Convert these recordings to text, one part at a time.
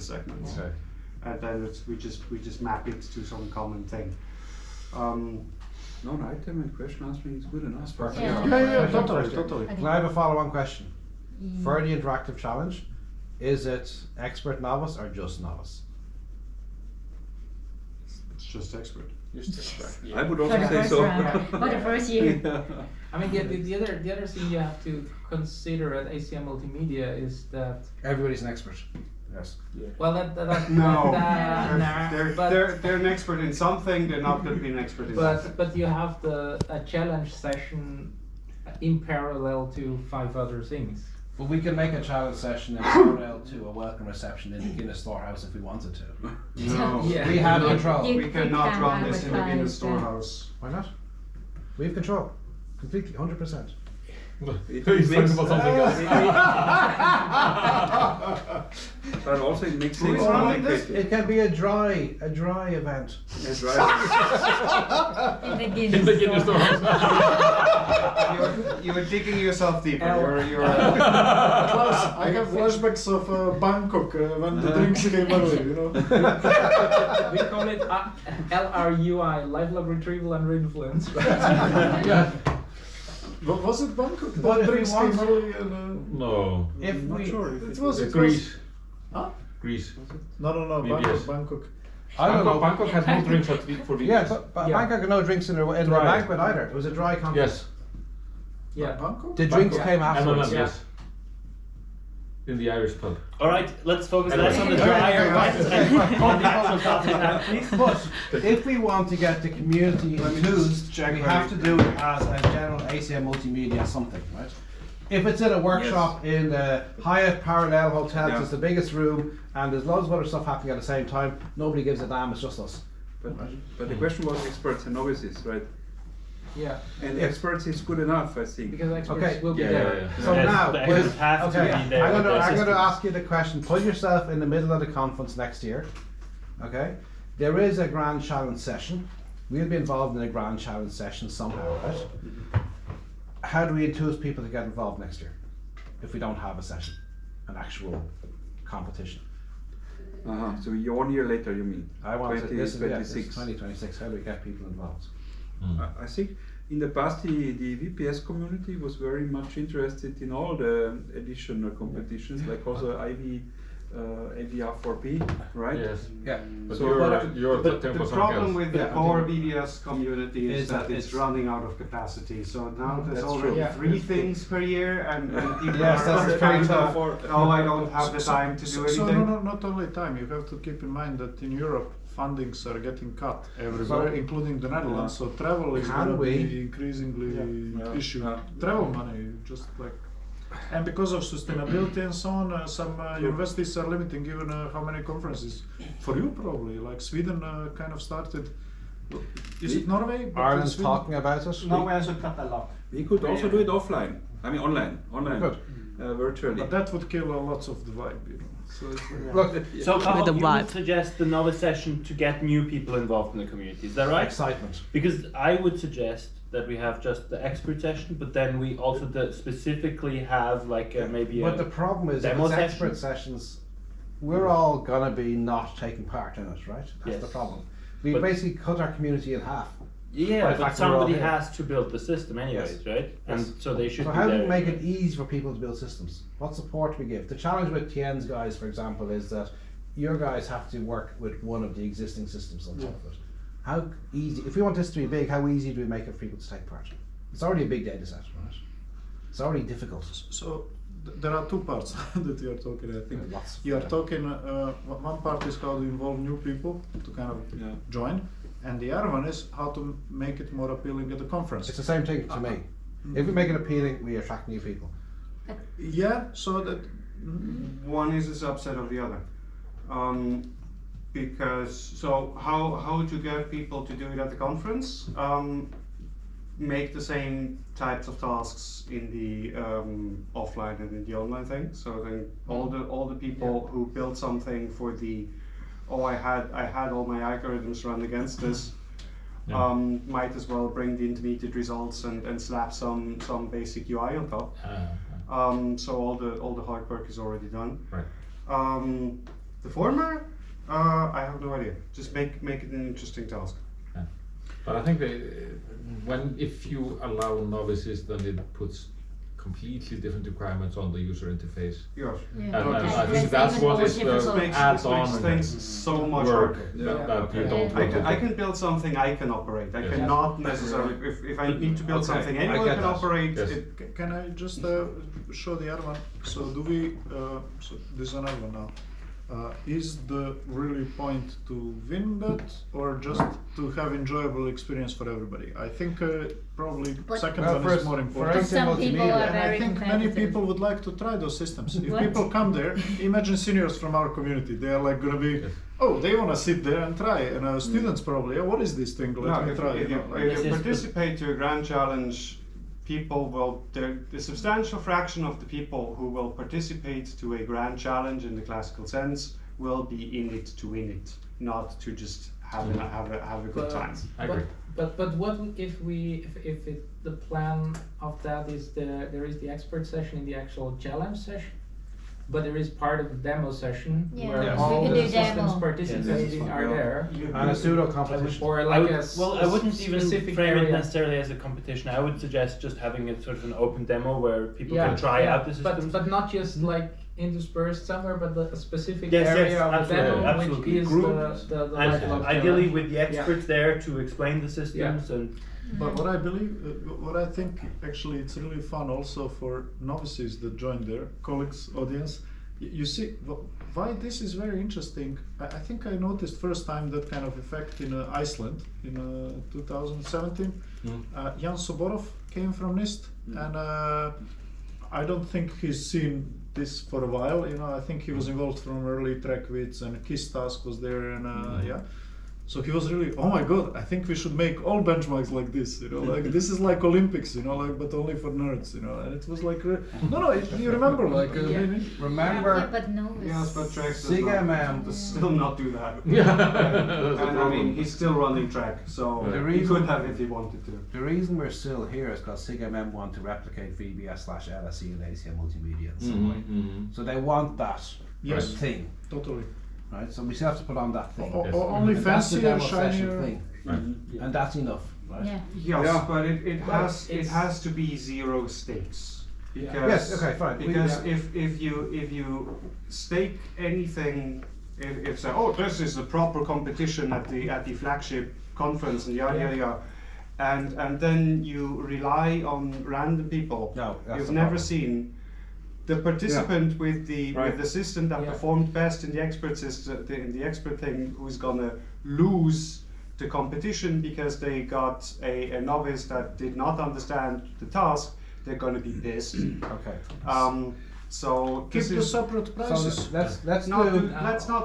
segments. Okay. And then we just map it to some common thing. Non-item and question answering is good enough. Perfect. Yeah, totally. Can I have a follow-on question? For the interactive challenge, is it expert novice or just novice? It's just expert. I would For also the say first so. round, for the first year. I mean, the other thing you have to consider at ACM Multimedia is that Everybody's an expert. Yes. well that No, but they're an expert in something. They're not going to be an expert in that. but you have a challenge session in parallel to 5 other things. But we can make a challenge session in parallel to a welcome reception in the Guinness Storehouse if we wanted to. No, Yeah. We have control. we cannot can run this in the Guinness advertise, yeah. Storehouse. Why not? We have control. Completely, 100%. It makes, about something else. but also it makes Who things is running this? complicated. It can be a dry event. Yes, right. In the In the Guinness Guinness Storehouse. You're digging yourself deeper. You're Klaus, I have flashbacks of Bangkok when the drinks came early, you know. We call it LRUI, live log retrieval under influence. Yeah. Was it Bangkok? But The if we drinks want- came early and No. If not we, sure if it was. Greece. Huh? Greece. No, Maybe Bangkok, yes. Bangkok. I don't know. Bangkok has no drinks for weeks. Yeah, but Yeah. Bangkok had no drinks in the Dry. banquet either. It was a dry conference. Yes. Yeah. Bangkok? The drinks Bangkok. came afterwards. M&M, yes. In the Irish pub. All right, let's focus Anyway. less on the Okay, drier okay, rights okay. and more on the actual topic now, please. But if we want to get the community Let me just enthused, check we where have we- to do it as a general ACM multimedia something, right? If it's in a workshop in the Hyatt Parallel Hotel, Yeah. it's the biggest room, and there's loads of other stuff happening at the same time, nobody gives a damn, it's just us. But the question was experts and novices, right? Yeah, And Yes. experts is good enough, I think. because experts Okay. will be Yeah, there. yeah, yeah. So Yes, now, the with- experts have to okay, be there I'm with gonna the assistants. ask you the question. Put yourself in the middle of the conference next year. Okay, there is a grand challenge session. We'll be involved in a grand challenge session somehow, right? How do we enthuse people to get involved next year if we don't have a session, an actual competition? So 1 year later, you mean? I want to. This is 2026. 2026. How do we get people involved? I think in the past the VPS community was very much interested in all the additional competitions, like also AVR4P, right? Yes. Yeah. But So, you're The talking about something problem else. with the Yeah, core okay. VBS community is Is that that it's it's- running out of capacity. So now there's That's already true. Yeah. 3 things per year, and people Yes, are that's kind pretty of, tough. oh, I don't have the time to do So anything. no, not only time. You have to keep in mind that in Europe, fundings are getting cut everywhere, So- including the Netherlands. So travel is Can going to we- be increasingly Yeah. issue. Yeah. Travel money, just like, and because of sustainability and so on, some universities are limiting even how many conferences. For you, probably, like Sweden kind of started. Is it Norway? But Ireland's Sweden- talking about it. No, we also cut a lot. We could also do it offline. I mean online, Good. virtually. But that would kill lots of the vibe, you know. So it's, Look, So Carl, With the you vibe. would suggest the novice session to get new people involved in the community, is that right? excitement. Because I would suggest that we have just the expert session, but then we also specifically have like maybe But a the problem is, if demo it's session. expert sessions, we're all gonna be not taking part in it, right? That's Yes. the problem. We But- basically cut our community in half. By Yeah, the but fact that we're all somebody here. has to build the system anyways, right? And Yes. so they should So be how do there we make it anyway. easy for people to build systems? What support do we give? The challenge with Tien's guys, for example, is that your guys have to work with one of the existing systems on top of it. How easy, if we want this to be big, how easy do we make it for people to take part? It's already a big data set, right? It's already difficult. So there are 2 parts that you are talking. I think Lots of you are them. talking. One part is how to involve new people to kind of join, and the other one is how to make it more appealing at the conference. It's the same thing to me. If we make it appealing, we attract new people. Yeah. So that. One is a subset of the other. Because how to get people to do it at the conference? Make the same types of tasks in the offline and in the online thing. So then all the people who built something for the I had all my algorithms run against this. Might as well bring the intermediate results and slap some basic UI on top. So all the hard work is already done. Right. The former, I have no idea. Just make it an interesting task. But I think if you allow novices, then it puts completely different requirements on the user interface. Yes. And I think that's what is the Makes add-on things so much work harder. that you don't I want to I do. can build something I can operate. I Yes. cannot necessarily, if I need to build Okay, something I anyone get can that. operate, Yes. Can I just show the other one? So do we? So this is another one now. Is the really point to win that, or just to have enjoyable experience for everybody? I think probably But- second Well, one first- is more for important. us- Some people are And I very think many competitive. people would like to try those systems. If What? people come there, imagine seniors from our community. They are like gonna be, Yes. oh, they wanna sit there and try. And students probably, what is this thing? Let no, me if, try. if you you, know, if like- Yes, you yes, participate to a grand challenge, people will, the substantial fraction of the people who will participate to a grand challenge in the classical sense will be in it to win it, not to just have a good time. I agree. But what if the plan of that is there is the expert session in the actual challenge session, but there is part of the demo session Yeah. where Yes. all We can the do systems demo. participating Yes. are there, And a pseudo competition. or I like would, a I wouldn't even specific frame it area. necessarily as a competition. I would suggest just having it sort of an open demo where people Yeah, can try yeah, out the systems. but not just like interspersed somewhere, but a specific Yes, yes, area of the absolutely, demo, absolutely. which is Groups the and lifelong ideally challenge. with the experts there to explain the systems and But what I believe, what I think actually it's really fun also for novices that join there, colleagues, audience. You see, why this is very interesting. I think I noticed first time that kind of effect in Iceland in 2017. Jan Soborov came from NIST, and I don't think he's seen this for a while. You know, I think he was involved from early track wits, and KISS task was there, and yeah. So he was really, oh my god, I think we should make all benchmarks like this, you know, like this is like Olympics, you know, like but only for nerds, you know, and it was like, you remember, like, Remember, Yeah, but no. Yes, but Trex does still not do that. And I mean, he's still running track, so The he reason- could have if he wanted to. the reason we're still here is because SIGMM want to replicate VBS/LSE and ACM multimedia in some way. So they want that Yes. thing, totally. right? So we still have to put on that thing. Or, Yes. only And that's the fancier, demo session shinier. thing, and that's enough, right? Yeah. Yes, Yeah. but it has it's- to be zero stakes. Because, Yes, okay, fine. Because if you stake anything, if say, oh, this is a proper competition at the flagship conference and yada yada yada, and then you rely on random people No, that's you've the never problem. seen. The participant with Right. the system that Yeah. performed best in the expert system, in the expert thing, who's gonna lose the competition because they got a novice that did not understand the task, they're gonna be pissed. Okay. So Keep this the is separate So prices. let's not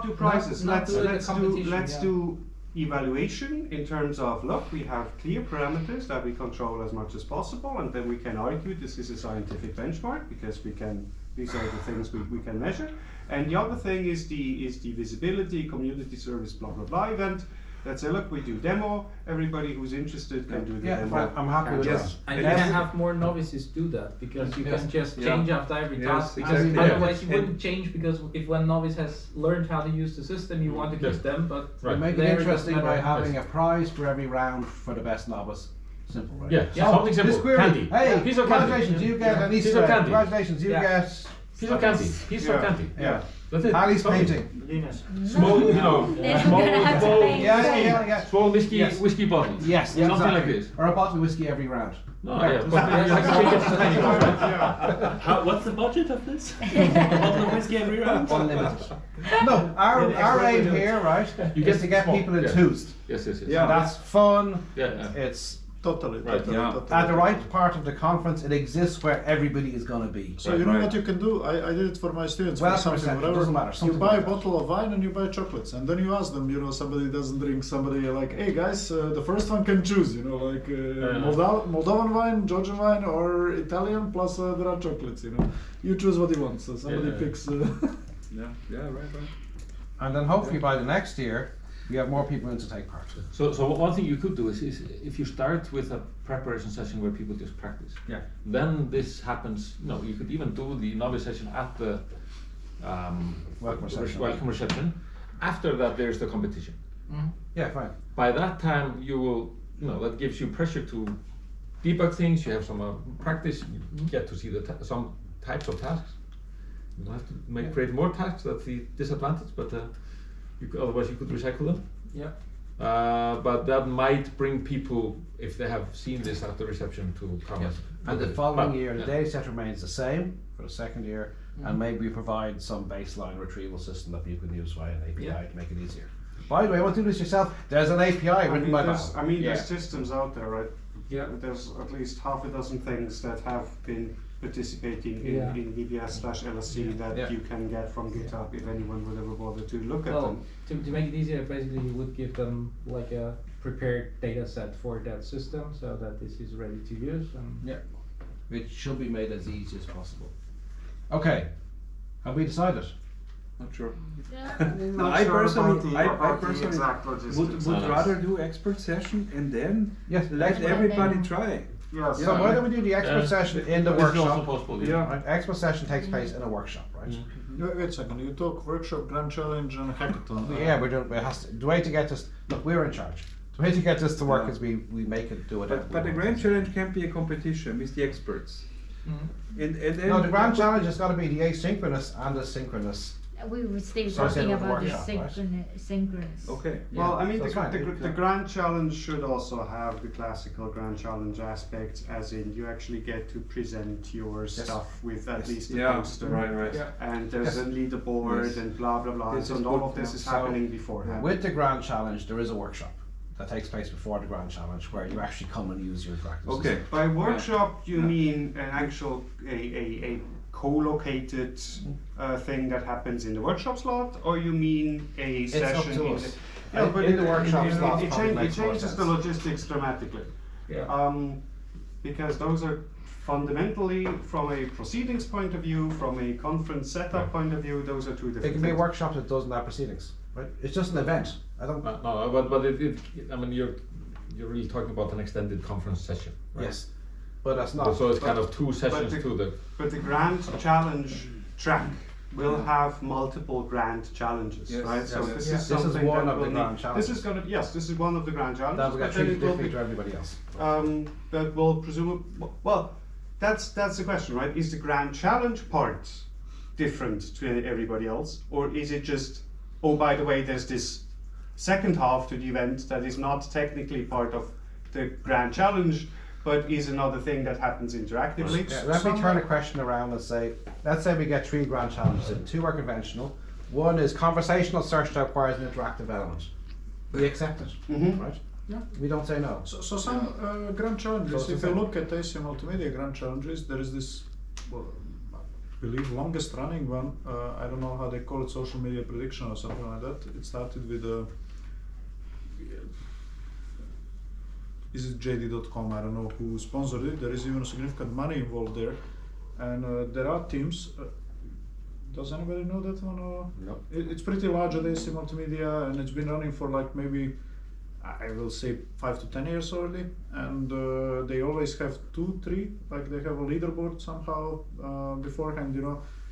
do prizes. not do the Let's competition, do evaluation in terms of, look, we have clear parameters that we control as much as possible, and then we can argue this is a scientific benchmark because these are the things we can measure. And the other thing is the visibility, community service, blah blah blah event. Let's say, look, we do demo. Everybody who's interested can do the Yeah, demo. fine, I'm happy with Yes. that. And you can have more novices do that because you Yes. can just Yeah. change after every Yes, task. Because exactly. otherwise, you Yeah. wouldn't change because if one novice has learned how to use the system, you want to Yes. keep them. But Right. We make it there interesting doesn't by matter. having a prize for every round for the best novice. Simple, right? Yeah, Yeah. something simple. This query, Candy. hey, Piece of candy. congratulations, you get an Piece Easter of egg. candy. Congratulations, you Yeah. get Piece of candy. Piece of Yeah. candy. yeah. That's it. Ali's Something. painting. Small, you know, They're small, gonna have to small, pay. Yeah. small whiskey, Yes. whiskey bottles. Yes, Something exactly. like this. Or a bottle of whiskey every round. No, yeah, but then you have to change it to tiny ones, right? what's the budget of this? A bottle of whiskey every round? Unlimited. No, our aim here, right, You is get to get small, people yeah. enthused. Yes, yes, yes. Yeah. That's fun. Yeah. It's Totally. Right. Totally, Yeah. totally. at the right part of the conference. It exists where everybody is going to be. So you know what you can do? I did it for my students. Well, for something, percentage, whatever. doesn't matter, You something buy like a that. bottle of wine and you buy chocolates, and then you ask them. You know, somebody doesn't drink. Somebody you're like, hey guys, the first one can choose. You know, like Moldovan wine, Georgian wine, or Italian. Plus there are chocolates. You know, you choose what you want. So somebody Yeah. picks. Yeah, right. And then hopefully by the next year, we have more people in to take part. So one thing you could do is if you start with a preparation session where people just practice. Yeah. Then this happens. No, you could even do the novice session at the Welcome reception. welcome reception. After that, there's the competition. Yeah, fine. By that time, you will, that gives you pressure to debug things. You have some practice. You get to see some types of tasks. You don't have to create more tasks. That's the disadvantage. But otherwise, you could recycle them. Yeah. But that might bring people, if they have seen this at the reception, to come. And the following year, the data set remains the same for the second year, and maybe we provide some baseline retrieval system that you can use via an API to make it easier. By the way, I want to do this yourself. There's an API written by Val. There's systems out there, right? Yeah. There's at least half a dozen things that have been participating in VBS/LSC that you can get from GitHub if anyone would ever bother to look at them. To make it easier, basically you would give them like a prepared data set for that system so that this is ready to use. And It should be made as easy as possible. Okay, have we decided? Not sure. Not I sure personally, about the exact logistics. would rather do expert session and then Yes, let expert. everybody try. Yes. So why don't we do the expert session in the This is also workshop? possible. Right? Expert session takes place in a workshop, right? Wait a second, you talk workshop, grand challenge and hackathon. Yeah, we're doing. It has to, the way to get this. Look, we're in charge. The way to get this to work is we make it do it. But the grand challenge can be a competition with the experts. And then No, the grand challenge has got to be the asynchronous and the synchronous. We were still So I said talking with the about the workshop, right? synchronous. Okay. Well, I mean, so it's fine. the grand challenge should also have the classical grand challenge aspect, as in you actually get to present your stuff with at least a poster. Right. Yeah. And there's a leaderboard and blah blah blah. This So is all good, of this is So, happening beforehand. With the grand challenge, there is a workshop that takes place before the grand challenge where you actually come and use your interactive Okay. system. By workshop, you mean an actual a co-located thing that happens in the workshop slot, or you mean a It's up session to in us. but In the workshop slot, it probably makes more changes the sense. logistics dramatically. Yeah. Because those are fundamentally, from a proceedings point of view, from a conference setup point of view, those are two different It can be a things. workshop that doesn't have proceedings, right? It's just an event. I don't. No, but I mean, you're really talking about an extended conference session, right? Yes, but that's not. So it's kind of two sessions to the. But the grand challenge track will have multiple grand challenges, Yes. right? So Yes. this Yes. is This is something one that of the will grand need- challenges. This is going to this is one of the grand challenges. That will get but then treated it will differently be, to everybody else. that will presumably well, that's the question, right? Is the grand challenge part different to everybody else, or is it just, oh, by the way, there's this second half to the event that is not technically part of the grand challenge, but is another thing that happens interactively? Yeah, let me turn the question around and say, let's say we get 3 grand challenges in. 2 are conventional. 1 is conversational search that requires an interactive element. We accept it, right? Yeah. We don't say no. So some grand challenges, So if it's you a- look at AC Multimedia grand challenges, there is this, well, I believe longest running one, I don't know how they call it, social media prediction or something like that. It started with is it JD.com, I don't know who sponsored it, there is even significant money involved there. And there are teams, does anybody know that one? No. It's pretty large at AC Multimedia, and it's been running for like maybe, I will say 5 to 10 years already, and they always have 2, 3, like they have a leaderboard somehow beforehand,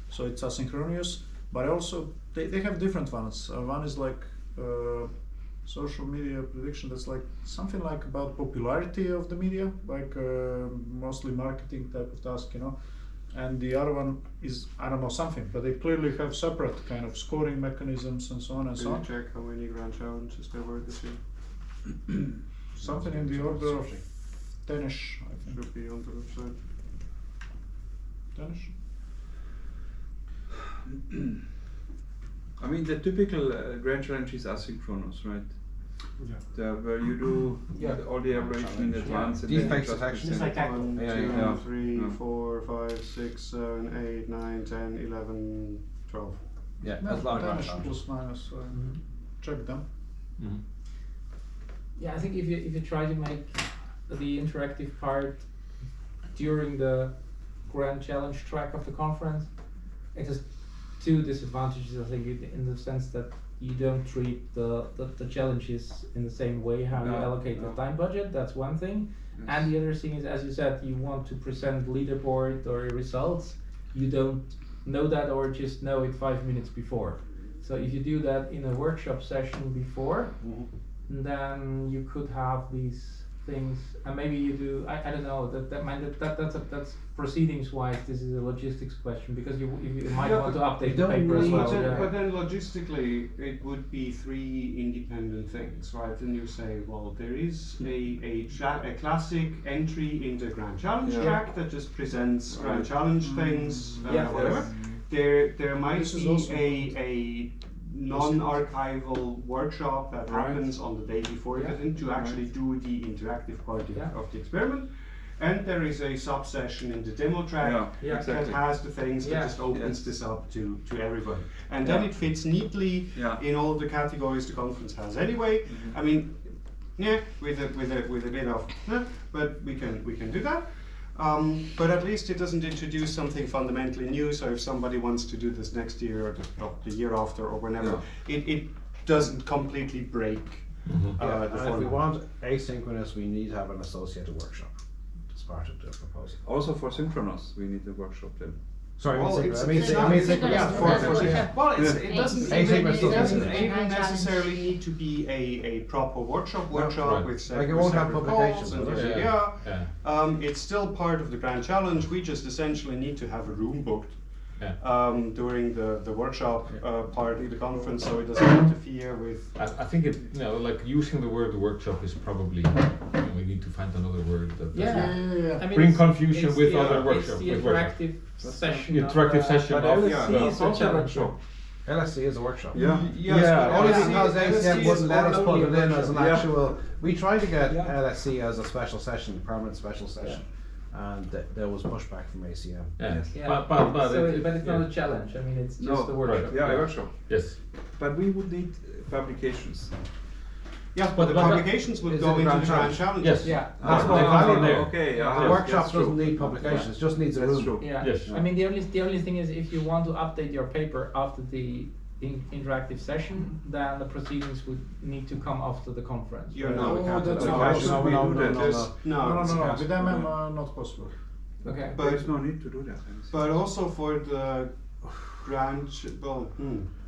so it's asynchronous, but also they have different ones. One is like social media prediction, that's like something like about popularity of the media, like mostly marketing type of task, and the other one is, I don't know, something, but they clearly have separate kind of scoring mechanisms and so on and so Can on. you check how many grand challenges there were this year? Something in the order of 10ish, I think. Should be on the website. 10ish? I mean, the typical grand challenge is asynchronous, right? Where you do all the evaluation in advance. And then Defect you just detection. present. Just like 1, Yeah, 2, yeah. 3, Yeah. 4, 5, 6, 7, 8, 9, 10, 11, 12. Yeah, No, that's a lot of grand 10ish challenges. plus minus, check them. Yeah, I think if you try to make the interactive part during the grand challenge track of the conference, it has 2 disadvantages. I think in the sense that you don't treat the challenges in the same way how you No, allocate no. the time budget. That's one thing. And the other thing is, as you said, you want to present leaderboard or results. You don't know that or just know it 5 minutes before. So if you do that in a workshop session before, then you could have these things, and maybe you do. I don't know. That's proceedings wise. This is a logistics question because you might want to update the paper as well. But then logistically, it would be 3 independent things, right? And you say, well, there is a classic entry into Grand Challenge track that just presents Grand Challenge things, whatever. There might This is be also a non-archival workshop that happens on the day before the thing to actually do the interactive part of the experiment. And there is a sub-session in the demo track that has the things that just opens this up to everybody. And then it fits neatly in all the categories the conference has anyway. I mean, with a bit of, but we can do that. But at least it doesn't introduce something fundamentally new. So if somebody wants to do this next year or the year after or whenever, it doesn't completely break the And if we format. want asynchronous, we need to have an associated workshop as part of the proposal. Also for synchronous, we need a workshop then. Sorry, Well, I it's mean synchronous. Yeah, well, it doesn't Asynchronous it doesn't doesn't even necessarily need to be a proper workshop right. with Like it won't have separate publications, calls and will it? it's still part of the Grand Challenge. We just essentially need to have a room booked during the workshop part of the conference, so it doesn't interfere with. I think it, like using the word workshop is probably, we need to find another word that I mean, bring it's- confusion it's with the- other It's workshops. the interactive session. The interactive session But of LSC is the also a challenge. workshop. LSC is a workshop. Yeah. Only LSC because ACM wouldn't let us only put a it in as an workshop. actual. We tried to get Yeah. LSC as a special session, permanent special session, and there was pushback from ACM. Yes. Yeah. But But it's not a challenge. I mean, it's just a workshop. Yeah, a workshop. Yes. But we would need publications. Yes, but the But- publications would Is go it the into Grand the Grand Challenge? Challenge. Yes. Yeah. That's Ah, more okay, valuable. Okay, The workshop that's true. doesn't need publications; just needs a That's room. true. Yeah. Yes. I mean, the only thing is if you want to update your paper after the interactive session, then the proceedings would need to come after the conference. You're No, not. we can't do that's that. not Why possible. should we do that? No, No, it's- no. With MM, not possible. Okay. But- There's no need to do that. But also for the Grand, or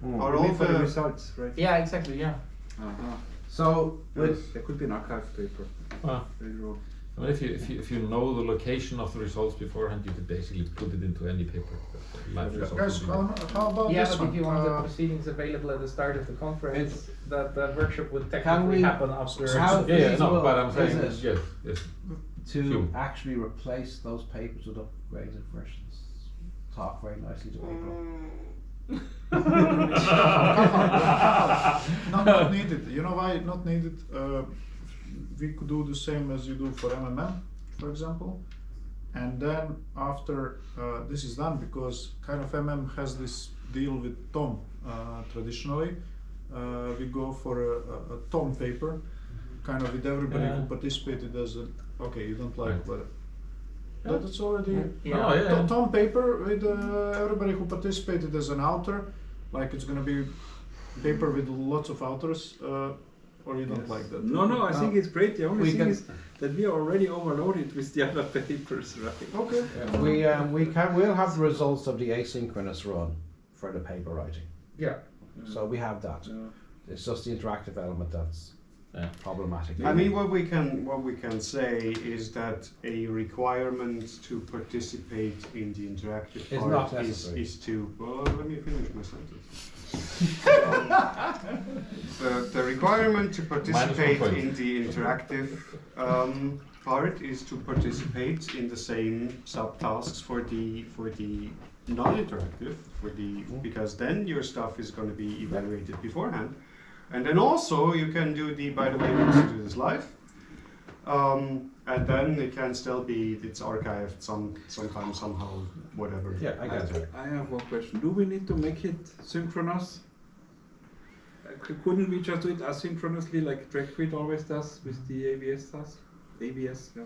Only all for the the results, right? Yeah, exactly. Yeah. Uh-huh. So with There could be an archive paper Well, later on. I mean, if you know the location of the results beforehand, you could basically put it into any paper. Live results Guys, will be there. how about Yeah, this but one? if you want the proceedings available at the start of the conference, that the workshop would Can technically we- happen after. how Yeah, no, feasible but I'm saying is it yes, yes. to Few. actually replace those papers with upgraded versions? Talk very nicely to people. Not needed. You know why not needed? We could do the same as you do for MMM, for example. And then after this is done, because kind of MM has this deal with Tom traditionally, we go for a Tom paper, kind of with everybody who participated as a, okay, you don't like, Right. but that's already Yeah. Oh, yeah. Tom paper with everybody who participated as an author, like it's gonna be paper with lots of authors, or you don't like that? No, I think it's great. The only we thing can- is that we are already overloaded with the other papers, right? Okay. We'll have the results of the asynchronous run for the paper writing. Yeah. So we have that. It's just the interactive element that's problematic. I mean, what we can say is that a requirement to participate in the interactive Is part not necessary. is to. Well, let me finish my sentence. The requirement to participate point. in the interactive part is to participate in the same subtasks for the non-interactive because then your stuff is going to be evaluated beforehand. And then also you can do by the way, we also do this live. And then it can still be, it's archived sometime, somehow, whatever. Yeah, I get it. I have one question. Do we need to make it synchronous? Couldn't we just do it asynchronously like TrackQuid always does with the ABS task? ABS, yeah.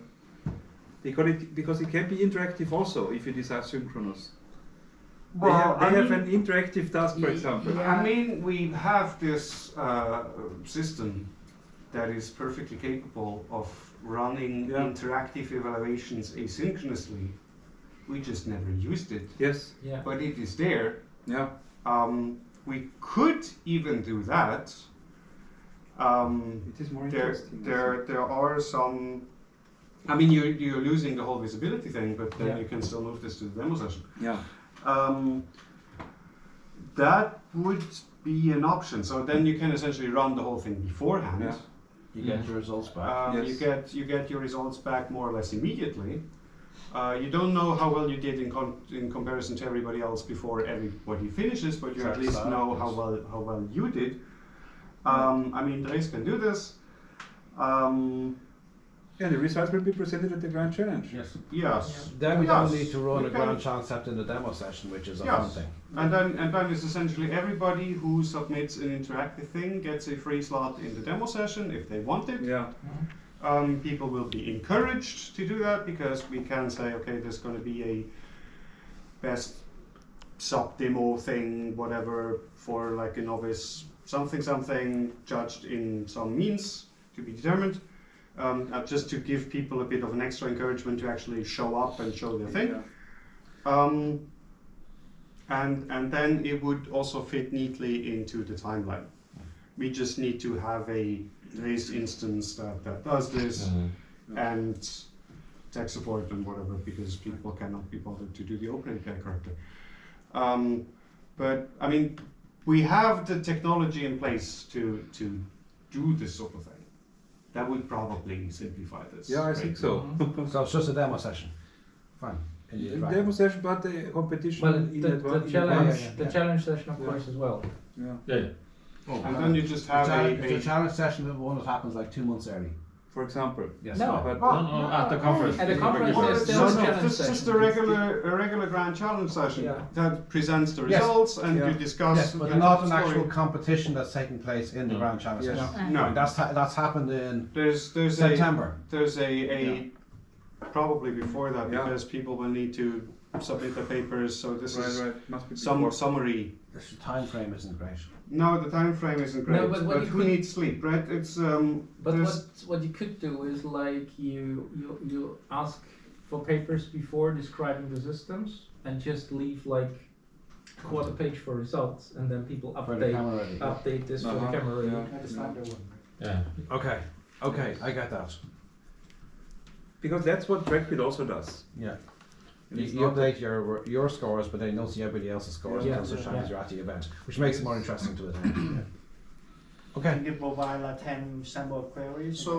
Because it can be interactive also if it is asynchronous. They have an interactive task, for example. I mean, we have this system that is perfectly capable of running interactive evaluations asynchronously we just never used it. Yes. Yeah. But it is there. Yeah. We could even do that. It is more There interesting. there are some. I mean, you're losing the whole visibility thing, but then Yeah. you can still move this to the demo session. Yeah. That would be an option. So then you can essentially run the whole thing beforehand. Yeah. You get your results back. Yes. You get your results back more or less immediately. You don't know how well you did in comparison to everybody else before everybody finishes, but you at least know how well you did. I mean, Dres can do this. Yeah, the results will be presented at the Grand Challenge. Yes. Yes. Then we Yes, don't need to run we a can- grand challenge except in the demo session, which is a fun Yes. thing. And then it's essentially everybody who submits an interactive thing gets a free slot in the demo session if they want it. Yeah. People will be encouraged to do that because we can say, okay, there's going to be a best sub demo thing, whatever, for like a novice, something judged in some means to be determined. Just to give people a bit of an extra encouragement to actually show up and show their thing. Yeah. And then it would also fit neatly into the timeline. We just need to have a race instance that does this and tech support and whatever, because people cannot be bothered to do the OpenAPI character. But I mean, we have the technology in place to do this sort of thing. That would probably simplify this. Yeah, I think so. So it's just a demo session. Fine. In the The interactive. demo session, but the competition Well, in the advance. challenge, yeah, the yeah. challenge session, of Yeah. course, as well. Yeah. Yeah. And then you just have the challenge session is one that happens like 2 months early. For example. Yes. No. fine. But No, at the conference. At the conference, Well, there's it's still just, a challenge just session. a regular grand challenge session Yeah. that presents the Yes. results and Yeah. you discuss. Yes, but the not an story. actual competition that's taking place in the No. grand challenge Yes. session. No. Fine, that's happened in There's September. there's probably before that Yeah. because people will need to submit their papers. So this is right. Must be some before. summary. The time frame isn't great. No, the time frame isn't great. No, but what you who could- needs sleep, right? It's But there's- what you could do is like you ask for papers before describing the systems and just leave like quarter page for results, and then people For the update camera ready. update this for the Uh-huh. camera. ready. Yeah. Yeah. Okay, I get that. Because that's what Trackbit also does. Yeah. And You, it's you not update your scores, but then you don't see everybody else's scores Yeah. until such time Yeah. as you're at the event, which makes it more interesting to attend. Yeah. Okay. Can you provide 10 sample queries? So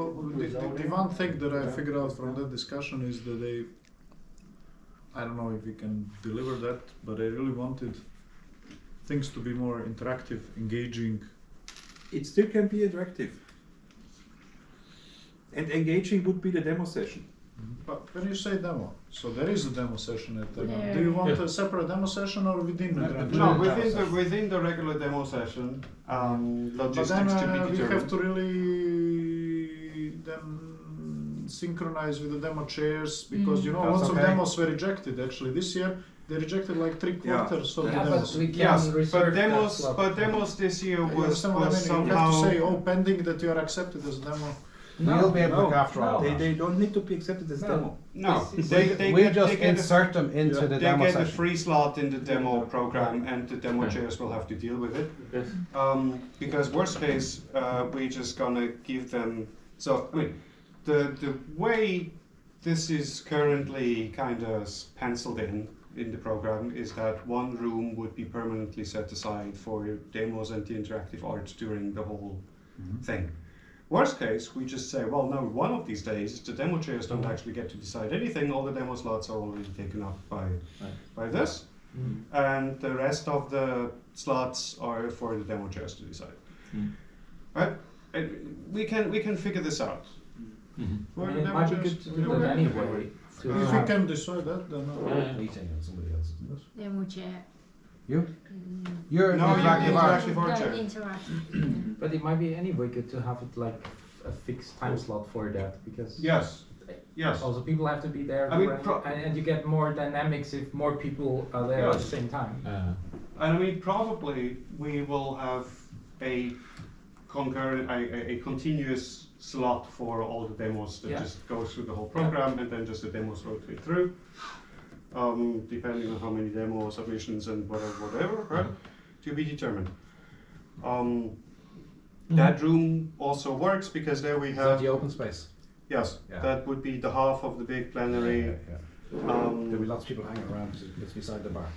the one thing that I figured out from that discussion is that I don't know if we can deliver that, but I really wanted things to be more interactive, engaging. It still can be interactive. And engaging would be the demo session. But when you say demo, so there is a demo session at the. Yeah. Do you want Yeah. a separate demo session or within the grand no challenge? within the regular demo session. But Logistics then to be we determined. have to really then synchronize with the demo chairs because you know That's lots of okay. demos were rejected actually this year. They rejected like 3/4 of the Yeah, but demos. we can Yes, reserve but that slot. demos this year You was understand what I mean? You somehow. have to say, oh, pending that you are accepted as a demo. We'll be able to No, look after all They, that. they don't need to be accepted as No. demo. No, they we get, just they get insert them into Yeah. the they demo get a session. free slot in the demo program, and the demo chairs will have to deal with it. Yes. Because worst case, we just gonna give them. So I mean, the way this is currently kind of penciled in the program is that one room would be permanently set aside for demos and the interactive art during the whole thing. Worst case, we just say, well, no, one of these days the demo chairs don't actually get to decide anything. All the demo slots are already taken up by this, and the rest of the slots are for the demo chairs to decide. Right? We can figure this out. Mhm. I mean, it might be good to do that anyway. To If we have- can decide that, then Meeting and somebody else, isn't it? Demo chair. You? You're No, interactive you- art. interactive art chair. Interactive. But it might be anyway good to have it like a fixed time slot for that because Yes. Yes. also people have to be there I mean, and you get more dynamics if more people are there at the Yes. same time. And I mean, probably we will have a concurrent, a continuous slot for all the demos that Yeah. just goes through the whole program, and then just the demos rotate through. depending on how many demo submissions and whatever, right? To be determined. That room also works because there we Is that have, the open space? yes, Yeah. that would be the half of the big plenary. Yeah. There'll be lots of people hanging around because it's beside the bar.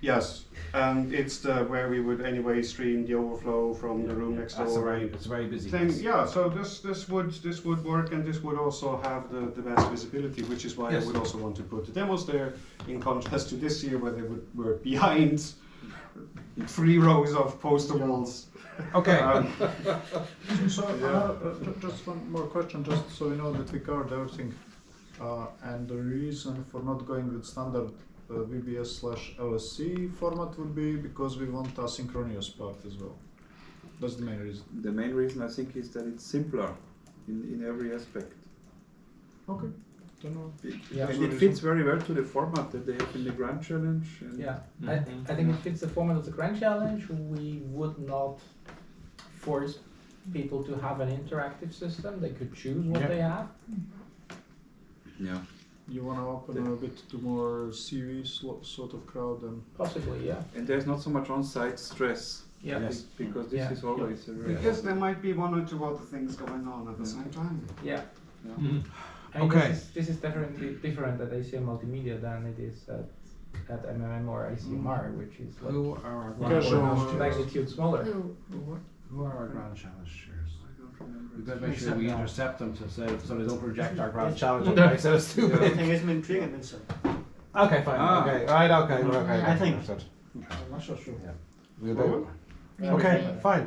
Yes, and it's where we would anyway stream the overflow from the room next That's door. it's a very busy Thing, place. yeah, so this would work, and this would also have the best visibility, which is why Yes. I would also want to put the demos there, in contrast to this year where they were behind 3 rows of poster walls. Okay. So, just one more question, just so we know that we covered everything. And the reason for not going with standard VBS/LSC format would be because we want asynchronous part as well. That's the main reason. The main reason I think is that it's simpler in every aspect. Okay. Don't know. Yeah. And it fits very well to the format that they have in the Grand Challenge. And Yeah, I think it fits the format of the Grand Challenge. We would not force people to have an interactive system. They could choose what Yeah. they have. yeah. You want to open a bit to more CV sort of crowd and Possibly, yeah. And there's not so much on-site stress. Yeah. Yes. Because this Yeah. is always a very Because there might be 1 or 2 other things going on at the same time. Yeah. Yeah. I mean, Okay. this is definitely different at ACM Multimedia than it is at MMM or ICMR, which is like Who are our Okay, grand so, challenge magnitude smaller. Who are our grand challenge chairs? I don't remember. We better make sure we intercept them to say so they don't reject our grand challenge. Okay, so it's too The big. thing is, in Tringen, it's Okay, fine. Ah. Okay, right. Okay, we're okay. I think- Understood. I'm not so sure. We'll do it. Okay, fine.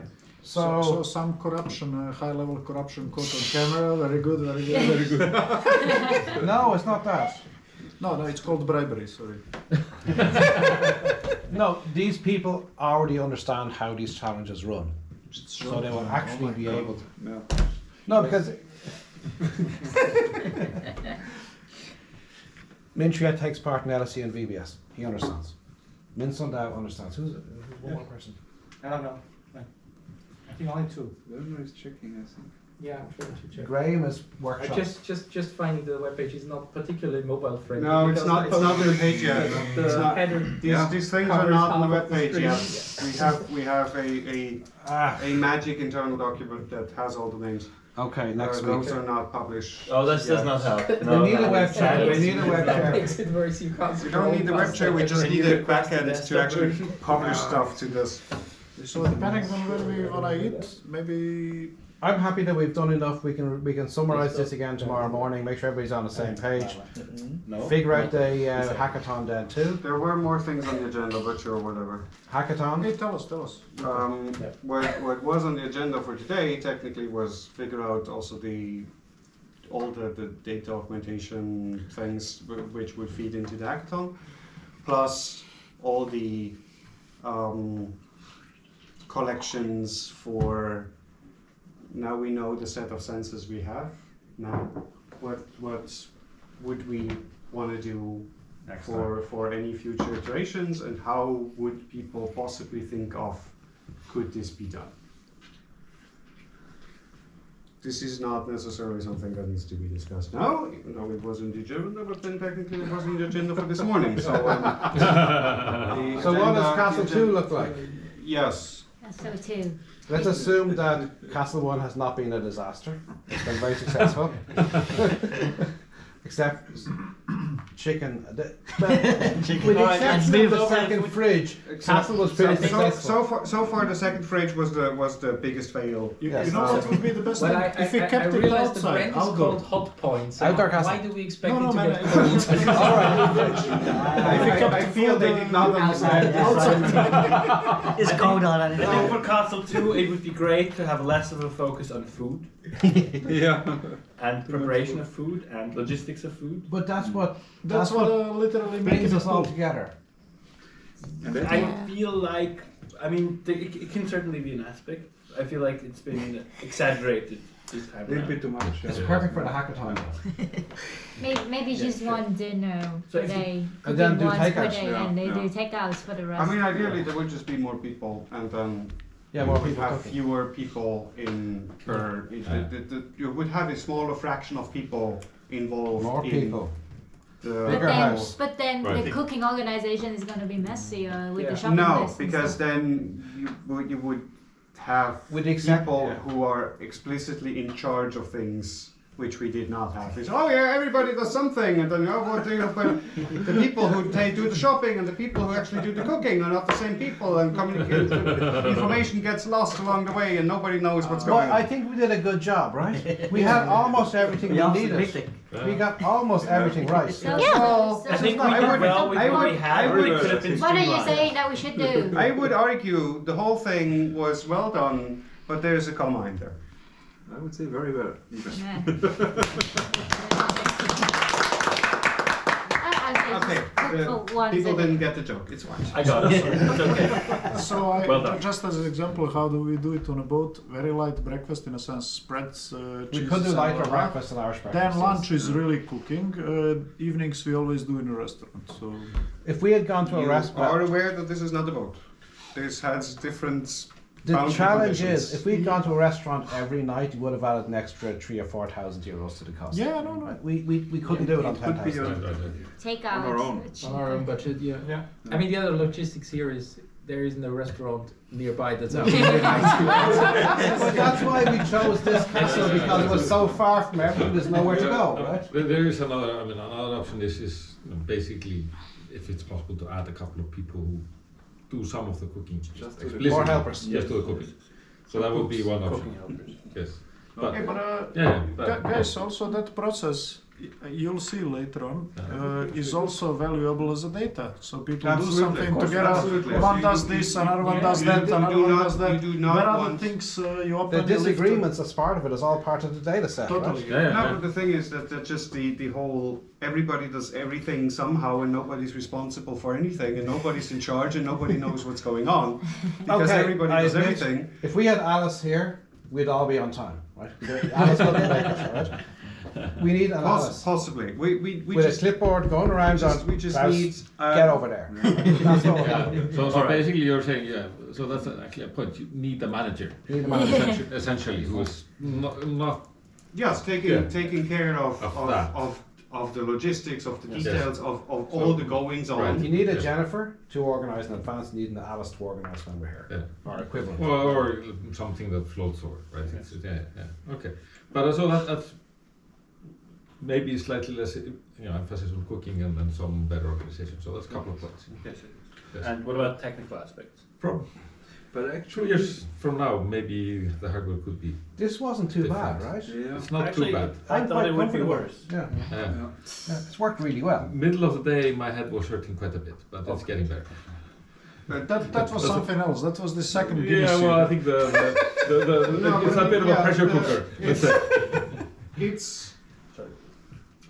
so So, some corruption, high level corruption caught on camera. Very good, very good, very good. no, it's not that. No, it's called bribery. Sorry. No, these people already understand how these challenges run, so they will actually be able to. Yeah. No, because Min Triet takes part in LSE and VBS. He understands. Min Sundao understands. Who's one more person? I don't know. I think only 2. Werner is checking, I think. Yeah, I'm sure to check. Graham is I workshop. just finding the webpage is not particularly mobile friendly. No, it's because not. the It's not on the poster- page yet. The It's not. header These things are covers not on the half of the webpage yet. screen. We have a magic internal document that has all the names. Okay, next week. Those are not published. Oh, that does yet. not help. We need a web chair. We need a web chair. Makes it worse. You can't. We don't need the web chair. We just need a backend to desktop actually version? publish stuff to this. So depending on where we wanna eat, maybe I'm happy that we've done enough. We can summarize this again tomorrow morning. Make sure everybody's on the same page. No. Figure out the hackathon then too. There were more things on the agenda, but sure, whatever. Hackathon. hey, tell us. What was on the agenda for today technically was figure out also all the data augmentation things which would feed into the hackathon, plus all the collections for. Now we know the set of sensors we have. Now, what would we want to do for any future iterations, and how would people possibly think of could this be done? This is not necessarily something that needs to be discussed now, even though it was in the agenda, but then technically it was in the agenda for this morning. So, So what does Castle 2 look like? Yes. So too. Let's assume that Castle 1 has not been a disaster. It's been very successful. Except chicken. With the exception of the second fridge, Castle was pretty successful. So far, the second fridge was the biggest fail. Yes. You know what would be the best Well, thing? If we I kept it realized the outside, brand is outdoor. called Hot Point. So Outdoor why castle. do we expect No, it to man, get cold? I feel they did not understand this. It's cold out and I think for Castle 2 it would be great to have less of a focus on food Yeah. and preparation of food and logistics of food. But that's what Literally brings making us it all cool. together. And then, I feel like, I mean, it can certainly be an aspect. I feel like it's been exaggerated this time a little around. bit too much. It's perfect for the hackathon. Maybe just one dinner So per if you- day. And then do once per takeouts, day, yeah, and they yeah. do takeouts for the rest. I mean, ideally, there would just be more people, and then Yeah, more you would people have cooking. fewer people in per. You would have a smaller fraction of people involved More in people. Bigger house. But then Right. the cooking organization is going to be messy with the shopping No, list and because stuff. then you would have With the except- people yeah. who are explicitly in charge of things which we did not have. It's, oh yeah, everybody does something, and then what do you? But the people who do the shopping and the people who actually do the cooking are not the same people, and information gets lost along the way, and nobody knows what's going Well, on. I think we did a good job, right? We had almost everything we needed. We got almost everything right. So, Well, so- I think I we did would- well with I what we would- had, I but would- it could have been what are you streamlined. saying that we should do? I would argue the whole thing was well done, but there's a comma in there. I would say very well. Even. Yeah. Okay, For once people it- didn't get the joke. It's fine. I got it. It's okay. So I, Well done. just as an example, how do we do it on a boat? Very light breakfast in a sense, spreads, We cheeses could do and lighter all that. breakfast and Irish breakfast. Then yes. lunch is really cooking. Evenings we always do in a restaurant. So If we had gone to a You are restaurant, aware that this is not a boat. This has different. the boundary challenge conditions. is if we'd gone to a restaurant every night, you would have added an extra 3,000 or 4,000 euros to the cost. yeah, no. Right? We couldn't do it on It could be 10,000. Take On out. our own. On our own budget, yeah. I mean, the other logistics here is there isn't a restaurant nearby that's open. But that's why we chose this castle, because it was so far from everything, there's nowhere to go, right? There is another. I mean, another option is basically if it's possible to add a couple of people who do some of the cooking. Just do the- explicitly, More helpers. Just do the cooking. So that would be one option. Cooking helpers. Yes. But Okay, but yeah. guys, also that process you'll see later on is also valuable as a data. So people Absolutely, do of something course, together. absolutely. One So does you- this, you- another one does you that, do another one not- does that. you do not There are the want- things you The open. you lift disagreements as part of it is all part of the data set, Totally. right? Yeah, No, yeah. but the thing is that just the whole everybody does everything somehow and nobody's responsible for anything and nobody's in charge and nobody knows what's going on because Okay, everybody I does admit, everything. If we had Alice here, we'd all be on time, right? Alice couldn't make it, right? We need an Alice Possibly. We with just a clipboard going around. we just Klaus, need get over there. That's what will happen. So Alright. basically you're saying, yeah, so that's actually a point. You need a manager, You need a manager. essentially, who is not yes taking care Of that. of the logistics, of the Yes. details, of all the goings on. Right. You need a Yeah. Jennifer to organise in advance. You need an Alice to organise when we're here, Yeah. or equivalent. or something that floats over, right? It's, okay. But so that's maybe slightly less, emphasis on cooking and then some better organization. So that's a couple of points. Yes. Yes. And what about technical aspects? From But 2 actually, years from now, maybe the hardware could be. This wasn't too bad, Different. right? yeah. It's not Actually, too bad. I I'm thought quite it would be comfortable. worse. Yeah. Yeah. Yeah, it's worked really well. Middle of the day, my head was hurting quite a bit, but it's getting better. That was something else. That was the second Guinness. Yeah, well, I think the No, it's but a bit of a yeah, pressure the- cooker. Let's say.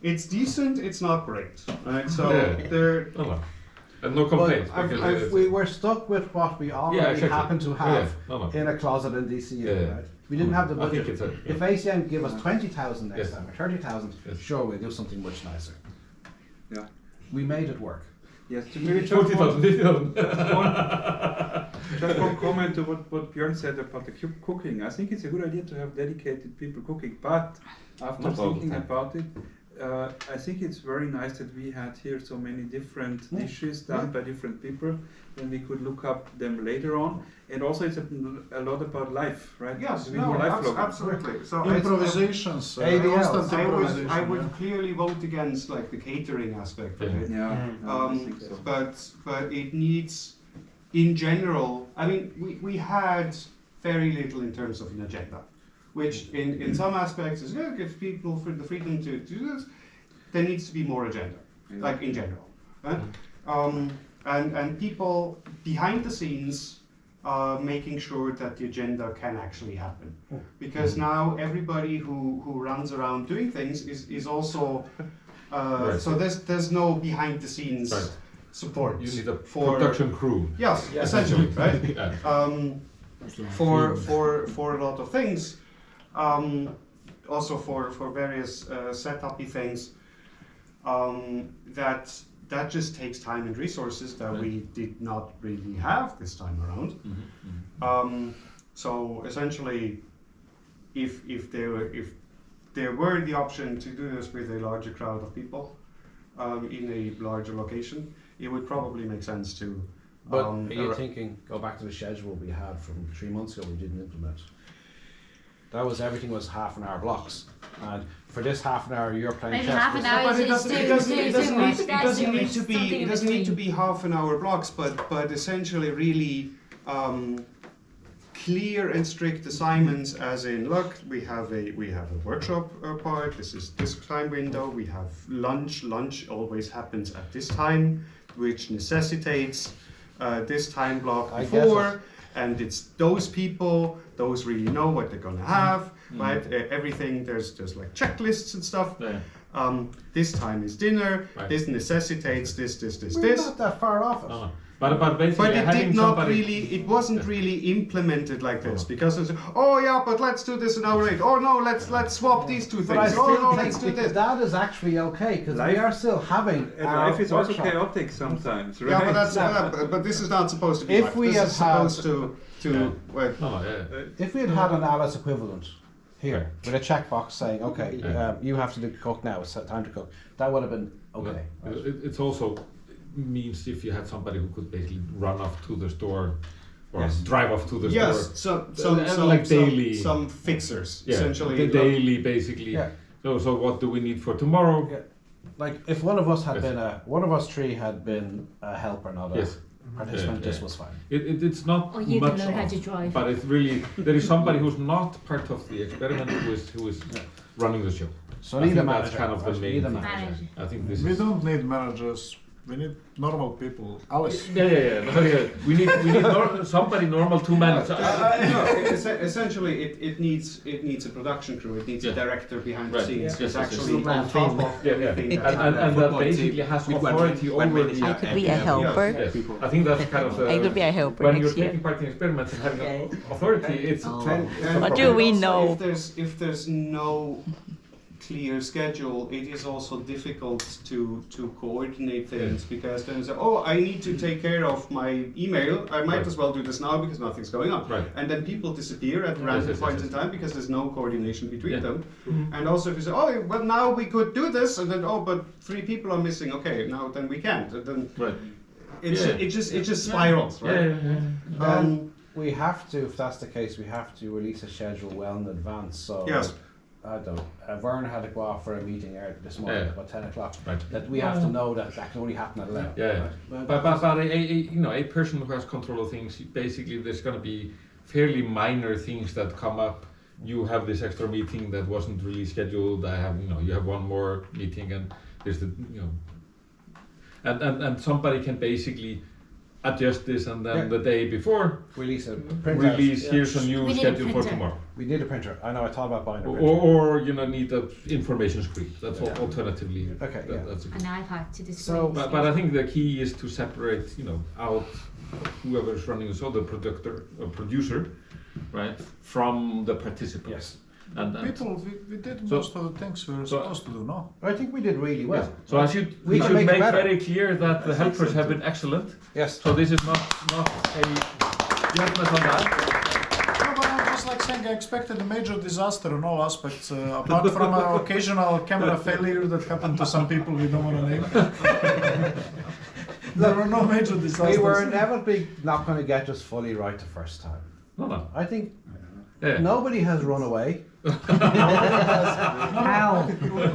It's decent. It's not great. Right. So Yeah. there. No. And no complaints. But because if we were stuck with what we already exactly. happen to Yeah, have no. in a closet in DCU, Yeah. right? We didn't have the I think budget. it's a, If ACM give us 20,000 next Yes. time or 30,000, Yes. sure we'll do something much nicer. Yeah. We made it work. Yes, to maybe just 40,000, 50,000. just one comment to what Björn said about the cooking. I think it's a good idea to have dedicated people cooking, but after Not all the thinking time. about it, I think it's very nice that we had here so many different dishes done by different people, and we could look up them later on. And also, it's a lot about life, right? Yes. We No. more life vlogging. Absolutely. So Improvisations. ADL. Constant I improvisation. would yeah. clearly vote against like the catering aspect of it. Yeah, I think so. But it needs, in general, I mean, we had very little in terms of an agenda, which in some aspects is good, gives people the freedom to do this. There needs to be more agenda, like in general. Right? And people behind the scenes making sure that the agenda can actually happen. Because now everybody who runs around doing things is also, Right. so there's no behind the scenes Right. support. You need a for production crew. Yes, essentially, right? Yeah. For a lot of things, also for various setup-y things, that just takes time and resources that we did not really have this time around. So essentially, if there were the option to do this with a larger crowd of people, in a larger location, it would probably make sense to. But are you thinking, go back to the schedule we had from 3 months ago we didn't implement? That was, everything was half an hour blocks. And for this half an hour you're playing Maybe chess. half an hour But it is too much. it That's doesn't need to be. something It in doesn't need to between. be half an hour blocks, but essentially really clear and strict assignments. As in, look, we have a workshop part. This is this time window. We have lunch. Lunch always happens at this time, which necessitates this time block I before. And it's those people. Those really know what they're gonna have, right? Everything there's like checklists and stuff. Yeah. This time is dinner. Right. This necessitates this. We're not that far off it. No. But basically But it having did not somebody, really. It wasn't really implemented like this because it's but let's do this an hour later. Oh no, let's swap these two But I things. still Oh no, think let's do this. that is actually okay, because we Life- are still having And our life is also workshop. chaotic sometimes, right? Yeah, but that's but this is not supposed to be. If like, we this had is supposed to well, no, yeah. If we had had an Alice equivalent here with a checkbox saying, okay, Yeah. you have to cook now, it's time to cook, that would have been okay. But it's also means if you had somebody who could basically run off to the store or Yes. drive off to the yes, store. some like daily. some fixers Yeah, essentially. the daily basically. Yeah. So what do we need for tomorrow? Yeah. Like if one of us had Yes. been one of us three had been a helper, not a Yes. participant, Yeah, this yeah. was fine. It's not Or you much can learn how of, to drive. but it's really there is somebody who's not part of the experiment who is running the show. So I need a think manager. that's kind of the right? main Need a thing. manager. I think this We is. don't need managers. We need normal people. Alice. Yeah. No, yeah. We need somebody normal to manage. Essentially, it needs a production crew. It needs a Yeah. director behind the Right. scenes. Yes, It's yes, yes. actually on top of Yeah. everything. And that basically has authority over the. I could be a helper. Yes. I think that's kind of. I could be a helper When you're next year. taking part in experiments and having authority, it's. What do we also, know? If there's no clear schedule, it is also difficult to coordinate things because then it's I need to take care of my email. I might Right. as well do this now because nothing's going on. Right. And then people disappear at random yes, points yes. in time because there's no coordination between Yeah. them. And also if you say, well now we could do this, and then but 3 people are missing. Okay, now then we can't. And then Right. it just spirals, right? Then we have to, if that's the case, we have to release a schedule well in advance. So Yes. I don't know. Vern had to go off for a meeting this morning Yeah. about 10 o'clock. Right. That we have to know that can only happen at 11. Yeah. Right. But a person who has control of things, basically there's going to be fairly minor things that come up. You have this extra meeting that wasn't really scheduled. I have, you have one more meeting, and there's and somebody can basically adjust this, and then the day before Release a printer. here's a new We need a schedule for printer. tomorrow. We need a printer. I know. I thought about buying a Or, printer. or need an information screen. That's Yeah. alternatively. Okay, yeah. That's a good. An iPad to display. So- the But I think the key is to separate, out whoever's running the show, the producer, right, from the participants. Yes. And People, we did So- most of the things we were supposed to do, no? I think we did really well. yes. So we We can should make it make better. very clear that the helpers have been excellent. Yes. So this is not a judgment on that. No, but I'm just like saying I expected a major disaster in all aspects, apart from an occasional camera failure that happened to some people we don't want to name. There were no major disasters. We were inevitably not going to get this fully right the first time. No. I think Yeah. nobody has run away. How?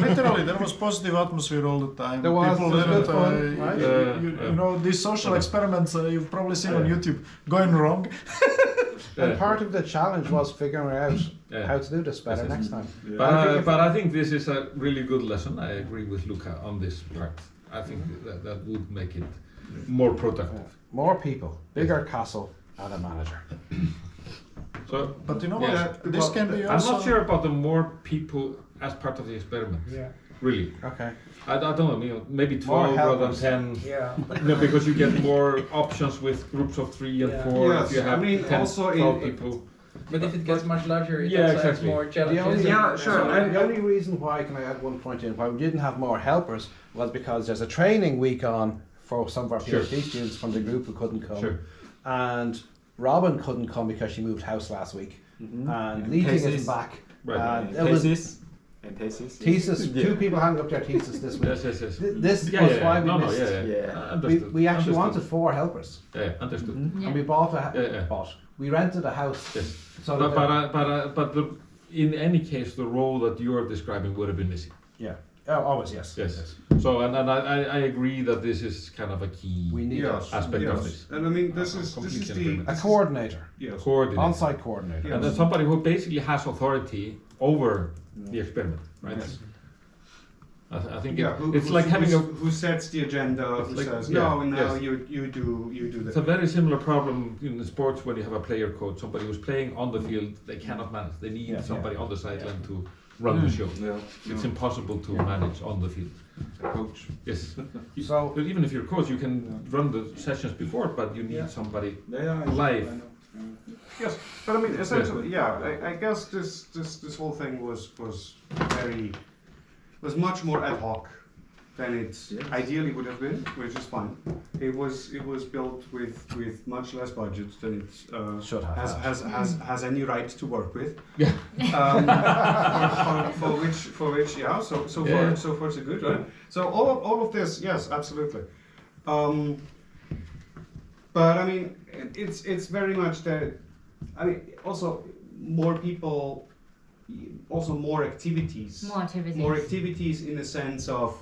Literally, there was positive atmosphere all the time. There was, People it was didn't, good fun, right? you know, these social experiments you've probably seen on YouTube going wrong. And part of the challenge was figuring out Yeah. how to do this better Yes, yes. next time. But I think this is a really good lesson. I agree with Luca on this part. I think that would make it more productive. More people, bigger castle, and a manager. So, But you know yes. what? This can be I'm also. not sure about the more people as part of the experiment. Yeah. Really, Okay. I don't know. Maybe More 12 rather than helpers. 10. Yeah. No, because you get more options with groups of 3 and Yeah. 4. Yes, If you have I mean, 10, also 12 in- people. But if it gets much larger, it Yeah, also has exactly. more challenges. only- Yeah, sure. So the only reason why, can I add one point in, why we didn't have more helpers was because there's a training week on for some of our Sure. PhD students from the group who couldn't come. Sure. And Robin couldn't come because she moved house last week. And Lee Ting isn't back. Right. And it was, And thesis. Thesis. Yeah. 2 people handed up their thesis this week. Yes. This Yeah, was yeah, why we no, missed. Yeah. Understood. We actually wanted Understood. 4 helpers, Yeah, understood. Mhm. and we bought Yeah. we rented a house. Yes. So But that in any case, the role that you are describing would have been missing. yeah, always yes. Yes. So and I agree that this is kind of a key We need Yes, aspect of yes. this. And I mean, this I'm is completely in the agreement. a coordinator, yes. coordinator. on-site coordinator. And then somebody who basically has authority over the experiment, right? Yes. I think Yeah, it's like having a. who sets the agenda, It's who like- says yeah, no, and now yes. you do It's that. a very similar problem in the sports when you have a player coach, somebody who's playing on the field, they cannot manage. They need Yeah, somebody yeah. on the sideline to run the show. Yeah. It's impossible to manage on the field. Coach. Yes. So- But even if you're a coach, you can run the sessions before, but you need somebody. Yeah, Live. I know. Yes, but I mean, essentially, I guess this whole thing was much more ad hoc than it ideally would have been, which is fine. It was built with much less budget than it Should have. has any right to work with. Yeah. For which yeah. So Yeah. far so good, right? So all of this, yes, absolutely. But I mean, it's very much that. I mean, also more people, also more activities. More activities in the sense of,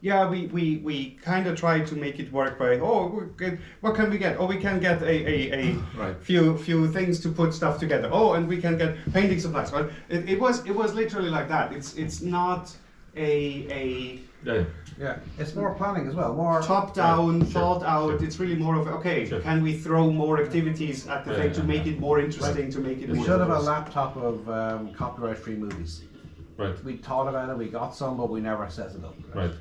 yeah, we kind of try to make it work by, what can we get? Oh, we can get a Right. few things to put stuff together. Oh, and we can get painting supplies. Right? It was literally like that. It's not a Yeah. Yeah, it's more planning as well. More top down, Sure, thought out. sure. It's really more of okay. Sure. Can we throw more activities at the thing to make it more interesting? To make it We more should have a diverse? laptop of copyright-free movies. Right. We thought about it, we got some, but we never set it up. Right.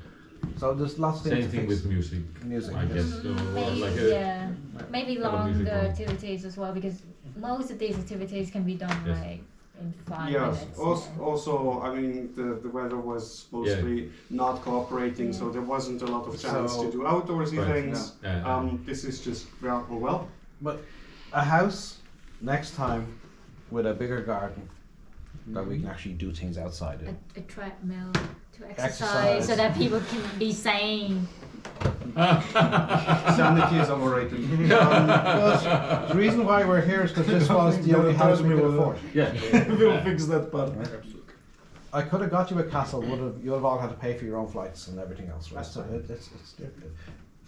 So there's lots of things Same to thing fix. with music. Music, I yes. guess. So, Maybe, like maybe have a music longer room. activities as well, because most of these activities can be done Yes. like in 5 Yes. minutes. Also, I mean, the weather was mostly not cooperating, so there wasn't a lot of chance So- to do outdoorsy Right. things. Yeah. This is just well. But a house next time with a bigger garden that we can actually do things outside in. A treadmill to Exercise. exercise so that people can be sane. Sanity is overrated. But the reason why we're here is because this was the only house we could afford. Yeah. We'll fix that part. I could have got you a castle, you'd have all had to pay for your own flights and everything else, right? So it's different.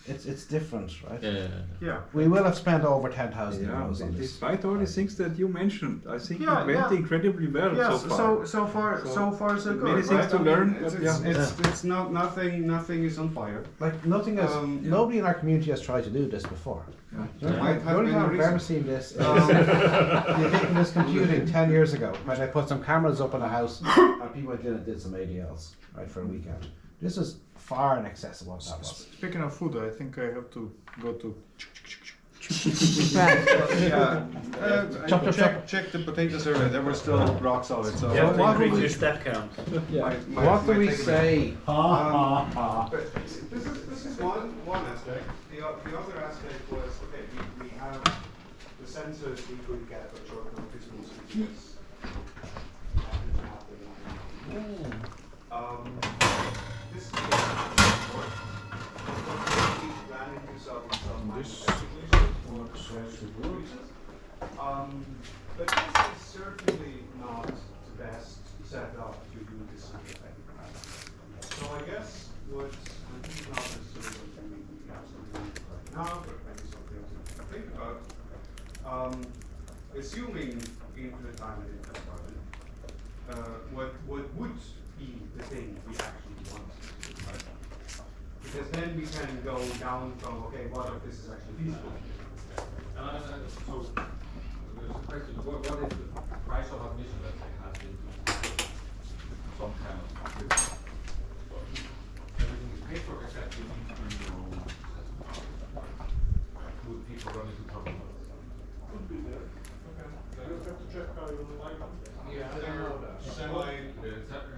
It's different, right? Yeah. Yeah. We will have spent over 10,000 Yeah, euros on this. despite all the things that you mentioned, I think Yeah, it went yeah. incredibly well Yes. so far. So far so good. Many things right? to I mean, learn, It's, but it's, yeah. it's not nothing is on fire. Like nothing is, Yeah. nobody in our community has tried to do this before. Yeah. The Might have only been time a I've reason. ever seen this is the ubiquitous computing 10 years ago, when they put some cameras up in a house and people went in and did some ADLs, right, for a weekend. This is far in excess of what that was. Speaking of food, I think I have to go to. Right. Yeah. Chop, chop, chop. Check the potatoes earlier. They were still rock solid. So Yeah, what do we- step count. What do we say? But this is one aspect. The other aspect was okay. We have the sensors we could get at short notice mostly because this is ran into some but this is certainly not the best setup to do this sort of thing. So I guess what I'm thinking of is something we absolutely need right now, but maybe something to think about. Assuming into the time that it has started, what would be the thing we actually want to do, right? Because then we can go down from, okay, what if this is actually feasible? So there's a question: what is the price of admission that they have into some kind of everything is paid for except you need to bring your own assessment. Would people run into trouble? Could be there. Okay. You'll have to check how you like it. Yeah, semi.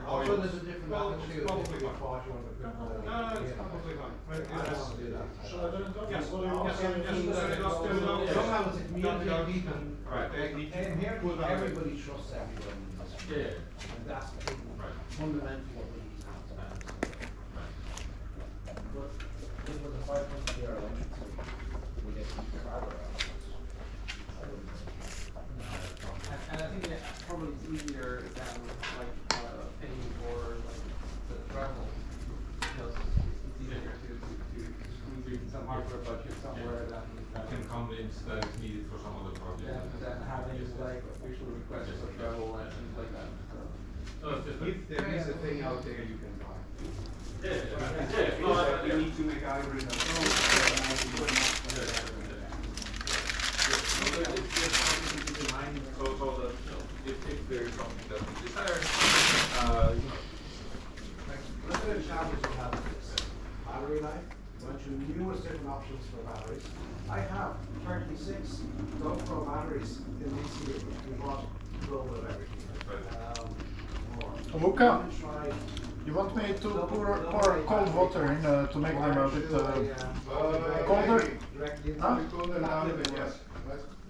Also, there's a different attitude. Probably fine. No, it's probably fine. But it's Shall I let it go? Yes. What do you want to say? Somehow it's a community of people. Right, they need to. And here everybody trusts everyone in this. Yeah. And that's the big one. Right. fundamental what we need to have to answer. But it was a €500 entrance fee. We get to keep travel out. And I think that probably it's easier than like paying for like the travel, because it's easier to squeeze in some hardware budget somewhere than Can convince that it's needed for some other project. than having like official requests for travel and things like that. If there is a thing out there you can buy. Yeah. You need to make hybrid and so If there is something that we desire, Look at the challenge we have with this. Battery life, went through numerous different options for batteries. I have 36 GoPro batteries in this year, which we bought global of everything. More. Luca, I'm gonna try you want me to pour cold water in to make them a bit colder? directly into Huh? the yes.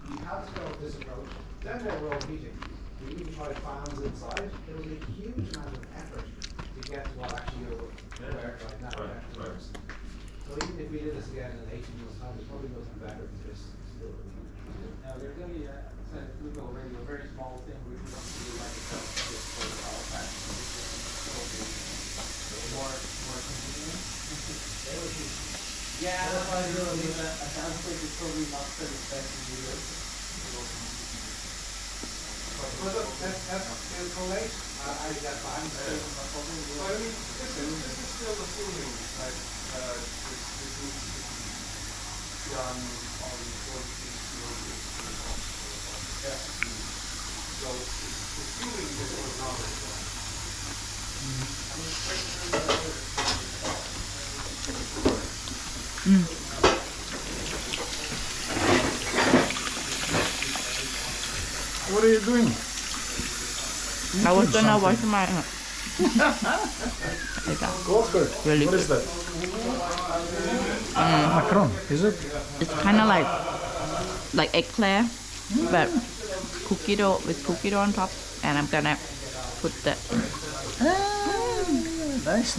We had to go with this approach. Then they were all heating. We even tried fans inside. There was a huge amount of effort to get to what actually you're aware right now. Right. So even if we did this again in 18 months' time, it probably wasn't better than this still. Now there's only already a very small thing which we don't do like a self-kit for the power pack. More convenient. They were cheap. Yeah, that's why I believe that a soundscape is probably not satisfactory either. But look, that's still too late. I get fine. Well, I mean, listen, this is still assuming that this needs to be done on what is your yeah. So assuming this was not done. What are you doing? I was gonna wash my Gurker. Really What is that? Macron, is it? It's kind of like eclair, but cookie dough with cookie dough on top, and I'm gonna put the. Nice.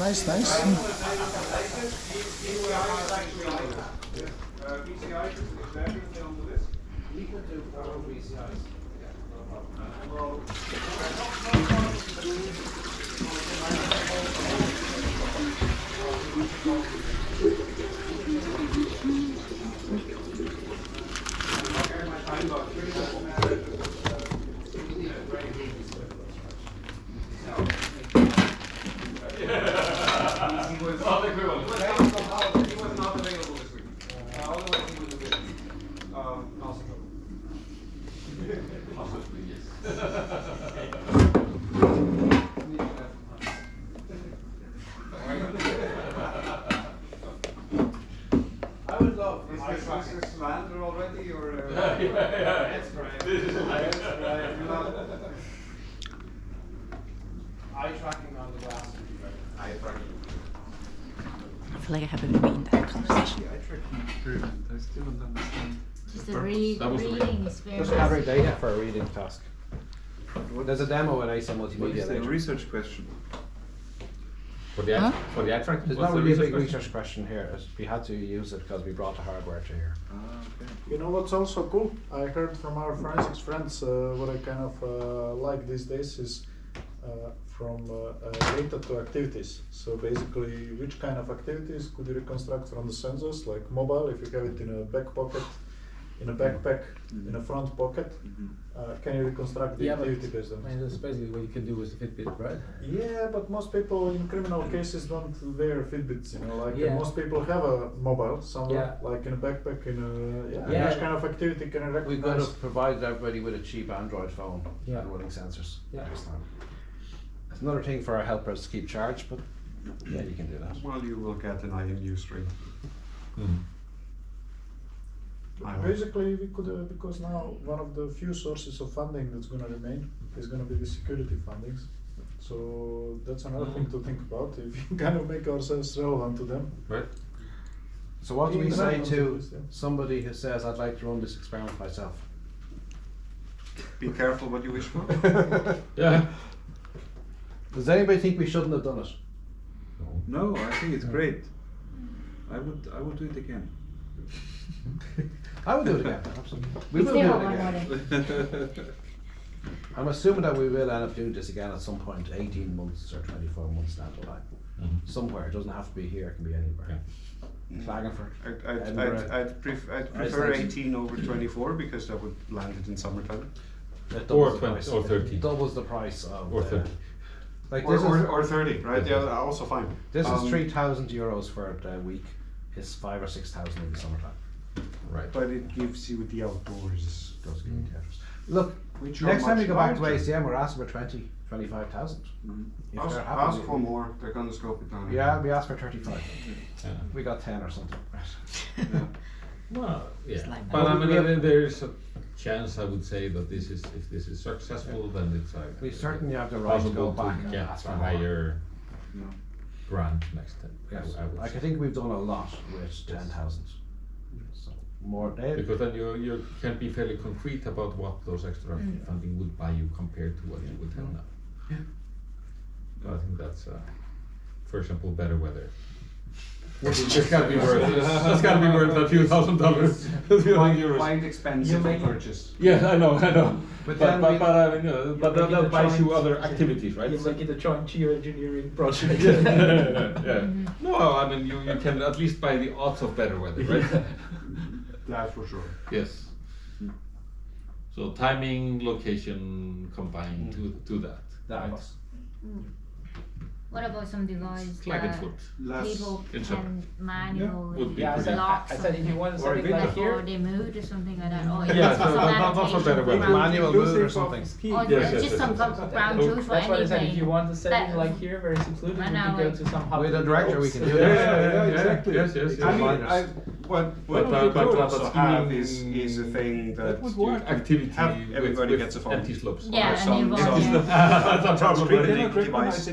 We could do 4 VCIs. He was not available this week. Otherwise he would have been possible. possibly, yes. I would love Is eye this tracking. slander already or? That's right. Eye tracking on the glass would be great. Eye tracking. I feel like I haven't been in that conversation. I tracking experiment. I still don't understand. Just the That was the reading is very Just gather data for a reading task. There's a demo in ASA What Multimedia is the later. research question? For the Huh? attract, There's what's not the really a big question? research question here. We had to use it because we brought the hardware to here. Okay. You know what's also cool? I heard from our forensics friends what I kind of like these days is from data to activities. So basically, which kind of activities could you reconstruct from the sensors, like mobile, if you have it in a back pocket, in a backpack, in a front pocket, can you reconstruct the activity based on I mean, that's basically what you can do with the Fitbit, right? Yeah, but most people in criminal cases don't wear Fitbits, you know, like Yeah. most people have a mobile somewhere, Yeah. like in a backpack, in a, Yeah. which kind of activity can I recognize? We've got to provide everybody with a cheap Android phone Yeah. and running sensors. Yeah. Next time. It's another thing for our helpers to keep charged, but yeah, you can do that. Well, you will get an IMU stream. I hope. Basically, we could, because now one of the few sources of funding that's going to remain is going to be the security fundings. So that's another thing to think about, if we kind of make ourselves relevant to them. Right. So what do we Yeah, say that's to obvious, yeah. somebody who says, I'd like to run this experiment myself? Be careful what you wish for. Yeah. Does anybody think we shouldn't have done it? No, I think it's great. I would do it again. I would do it again, absolutely. We It's will do there it one again. morning. I'm assuming that we will end up doing this again at some point, 18 months or 24 months down the line. Somewhere, it doesn't have to be here, it can be anywhere. Klagenfurt. I'd prefer 18 over 24 because that would land it in summertime. That Or doubles the 20 price. or 30. It doubles the price of. Or 30. Like Or, this is, or 30, right? Yeah, also fine. this is Um, €3,000 for a week. It's 5,000 or 6,000 in the summertime. Right. But it gives you the outdoors. Does give you the interest. Look, Which are next time we much go back to larger. ACM, we're asking for 20, 25,000. If Ask, they're happy ask with for it. more, they're gonna scope it down. Yeah, we asked for 35. Yeah. We got 10 or something. Well, yeah. like But I mean, We have- there's a chance, I would say, that this is, if this is successful, then it's We certainly have the right to go possible back to and get ask a for more. higher No. grant next time. Yes. I would Like, say. I think we've done a lot with 10,000. So more they Because then you can be fairly concrete about what those extra funding would buy you compared to what you would have now. So I think that's, for example, better weather. It's gotta be worth it. That's gotta be worth a few $1,000, a few euros. Quite expensive to purchase. Yeah, I know. But But then we- I mean, but make it that a buys you joint- other activities, right? You make it a joint geoengineering project. Yeah. No, I mean you can at least buy the odds of better weather, right? That for sure. Yes. So timing, location combined to that. that right? was. What about some device Klagenfurt. Less people in can summer. manual Would be Yeah, I pretty. said, lock I said if you want Or something video. like before here, they moved or something like that. Or Yeah, just so some that's also adaptation better for weather. ground Manual truth. move or something. Or Yes, just yes, some yes, yes. ground truth for that's what I said. If you anything. want a setting That- like here, very secluded, we I can know, go like- to some hub. With a director, we can do Yeah, that. exactly. Yes, yes, yes. I mean, Reminders. what But- we but- could but also have scheming- is a thing that would you work. can Activity have everybody with gets a phone. anti-slopes. Yeah, Or and some- you some- want That's a problem. Screen right? link device.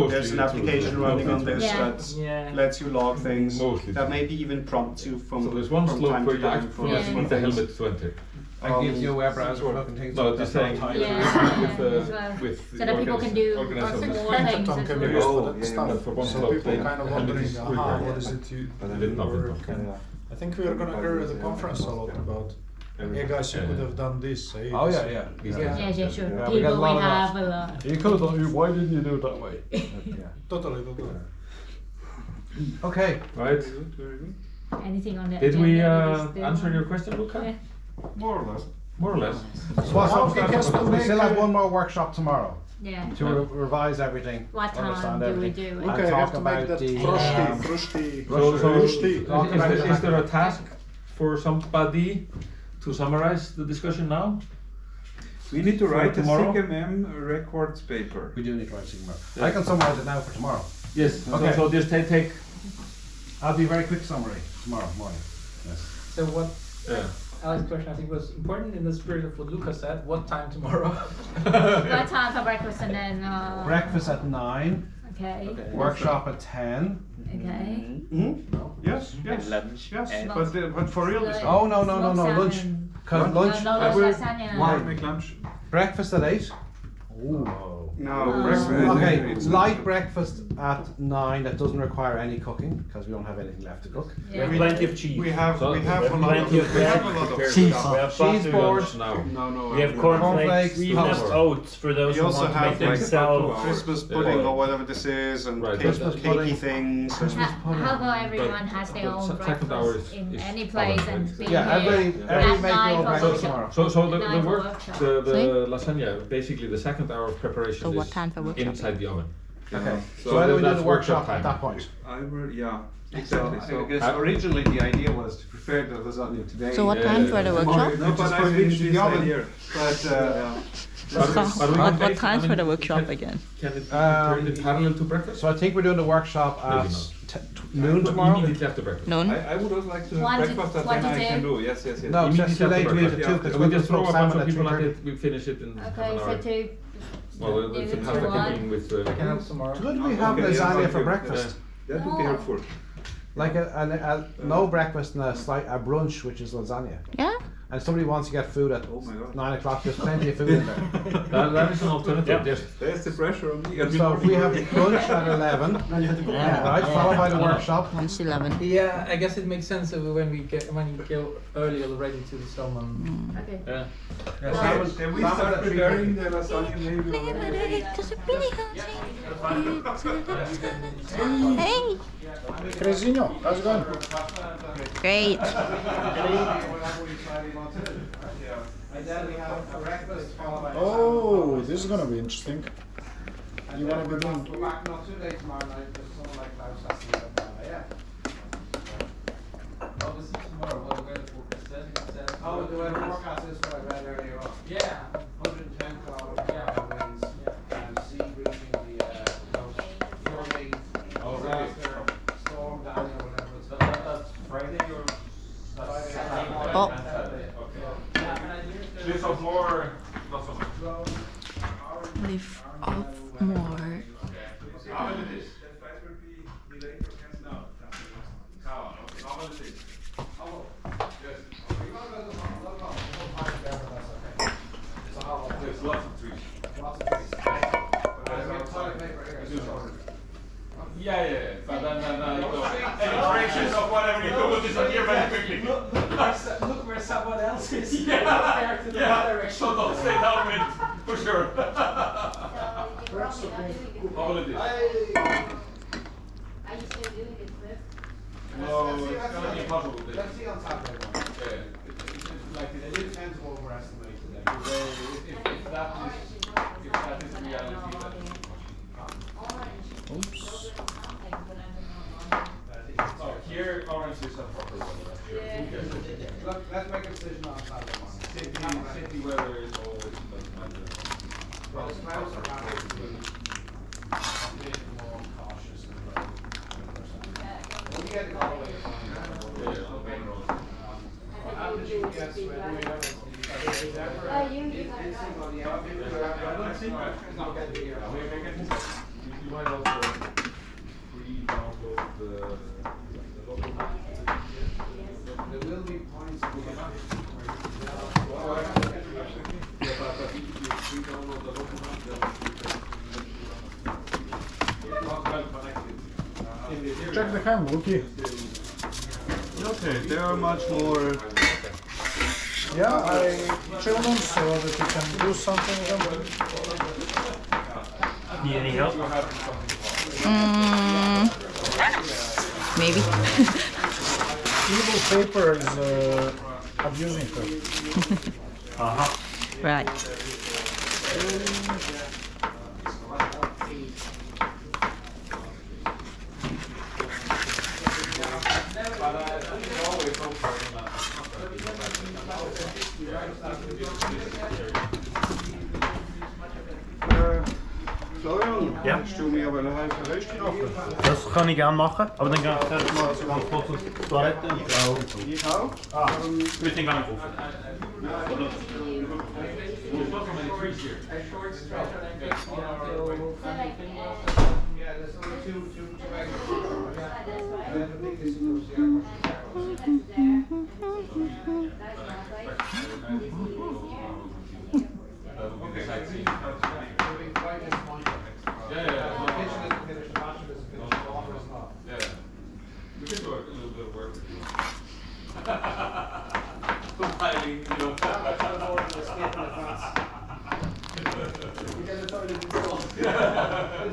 Mostly There's an true, application true. running on this Yeah. that Yeah. lets you log things Mostly that true. maybe even prompts you from So there's one from slope time where to you time actually for Yeah. need the helmet to enter. That gives you a web browser for looking things No, up. just That's saying not with, tight. Yeah. with, as well. with So that people can do organize I think more organizations. things Pinkerton as can be well. used for Oh, that yeah, stuff. but for one So slope, people they kind of helmet wondering, is aha, required. what is it you did not or- involve. I think we are gonna hear at the conference a lot about, hey guys, you could have done this. Hey, Oh, this- yeah, yeah. These yeah. days. Yeah, sure. Yeah, we got a People lot we of that. have a lot. You could have, why didn't you do it that way? Yeah. Totally. Okay. Right? Very good, very good. Anything on that? Did we agenda we answer still- your question, Luca? Yeah. more or less. More or less. So what's How up? can Casper We make still have a- one more workshop tomorrow Yeah. to revise everything, What time understand do we everything, do it? and Okay, I talk have to make about that the. frosty. Is there a task for somebody to summarize the discussion now? We need to For write a tomorrow? SIGMM records paper. We do need to write something more. I can summarize it now for tomorrow. Yes. Okay. So just take. I'll be very quick summary tomorrow morning. Yes. So what Yeah. Alex's question I think was important in the spirit of what Lucas said. What time tomorrow? What time for breakfast and then? Breakfast at 9. Okay. Workshop at 10. Okay. No? Yes, yes, lunch. yes. And- But for real this Like- time. Oh no Smoked lunch. salmon. Cause lunch. No, I will- lasagna. Why make lunch? breakfast at 8. Ooh. No, Oh. breakfast. Okay, it's- light breakfast at 9 that doesn't require any cooking because we don't have anything left to cook. We have Yeah. plenty of cheese. We have So- a lot of plenty of we have a lot of Cheese. stuff. We have Cheese butter. board. Now. No. We have Cornflakes, cornflakes. We even have toast. oats for those We who also want to make have like themselves. Christmas Yeah. pudding or whatever this is, and Right, Christmas cakey pudding. things. Christmas And pudding. How about everyone has their but own second hour breakfast in is any place oven, and right? be Yeah, here everybody at make 9 your own for breakfast workshop. tomorrow. So the Nine for work, workshop. the lasagna, basically the second hour of preparation So what is time for workshop? inside the oven. Okay. So So why don't we do that's the workshop workshop at time. that point? I will, yeah, So exactly. I So, guess originally the idea was to prepare the lasagna today. So what time for the workshop? no, but I finished this idea. But But we What can make- time I for the mean, workshop can- again? Can it be turned in parallel to breakfast? So I think we're doing the workshop Maybe at not. noon tomorrow. Immediately after breakfast. Noon? I would also like to have 1 to- breakfast at 1 to 10 I can 2? do, yes. No, it's Immediately just too after late to leave breakfast. at 2 because We we're just throw a bunch salmon of at people at 3:30. it, we finish it in half Okay, an so hour. two. Well, it's a Noon to pasta 1. cooking with I can help tomorrow. Could we have Okay, yeah, lasagna thank for you. breakfast? That would be No. helpful. Like no breakfast and a brunch, which is lasagna. Yeah? and somebody wants to get food at Oh my God. 9 o'clock, there's plenty of food in there. That is an alternative. Yes. There's the pressure on me. So if we have lunch at 11, right, followed by the workshop. Lunch 11. Yeah, I guess it makes sense when you go early already to the salmon. Okay. Yeah. Can we start preparing the lasagna maybe? Hey! Crazinho, how's it going? Great. Oh, this is gonna be interesting. You wanna be doing? Oh, the weather forecast is what I read earlier on. Yeah. 110 kilometer winds and sea breaching the coast. Flooding, disaster, storm, Daniel, whatever it's called. That's Friday or? Oh. Lift off more, not so much. Lift off more. How will it is? How will it is? There's lots of trees. Yeah. But then any traces of whatever you do will disappear very quickly. Look where someone else is. Yeah. So don't stay down with, for sure. How will it is? Are you still doing it, Cliff? No, it's gonna be impossible. Let's see on Saturday morning. Yeah. Like, they do tend to overestimate it. If that is reality, then Oops. oh, here orange is a proper one. Let's make a decision on Saturday morning. City weather is always doesn't matter. Well, the clouds are happy to be a bit more cautious than we get it all the way fine. Yeah, on main road. After she gets when we have You might also re-download the local map. there will be points. Yeah, but if you re-download the local map, then it's not well connected. Check the handbook here. Okay, they are much more. Yeah, I chilled them so that you can do something with them. Need any help? Maybe. Evil paper is abusing her. Right. Florian, Ja? willst du mir aber eine halbe Rösti machen? Das kann ich gerne machen, aber dann kann ich zuerst mal ganz kurz auf die Toilette und Ich auch. mit den gar nicht rufen. There's not so many trees here. Yeah, there's only two exits. The biggest is the That would be the sightseeing. quite disappointing. Yeah. The kitchen isn't finished, the bathroom isn't finished, the water is not. Yeah. We can do a little bit of work with you. Compiling, you know. We get the toilet installed. The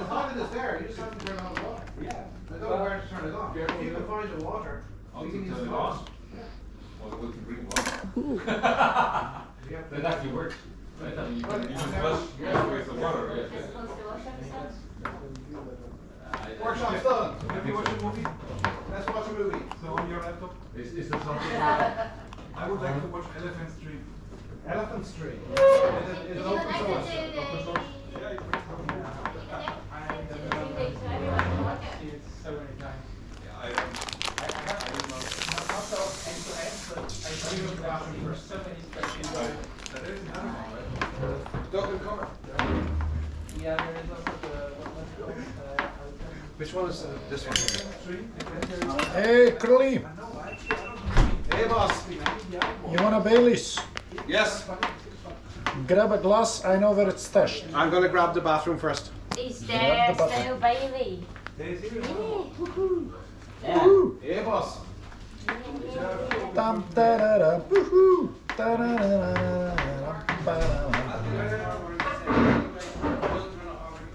toilet is there, you just have to turn on the water. Yeah. I don't know where to turn it on. If you can find the water, we can use turn the it on. water. Well, we can bring water. That actually works. Right? I mean, you can flush with the water. Yeah. Workshop's done. Have you watched a movie? Let's watch a movie. So on your laptop, Is there something? I would like to watch Elephant Street. Elephant Street. Is it open source? Open source? So many times. Yeah, I don't. Not so end to end, but I see the bathroom first. So many spaces. Dublin cover. Yeah, there is also the Which one is this one? Hey, Curly! Hey, Hey, boss. You want a Baileys? Yes. Grab a glass, I know where it's stashed. I'm gonna grab the bathroom first. Is Yeah, there the button. still Bailey? Hey, boss. Dum da da da, woohoo, da da da da da, ba da da.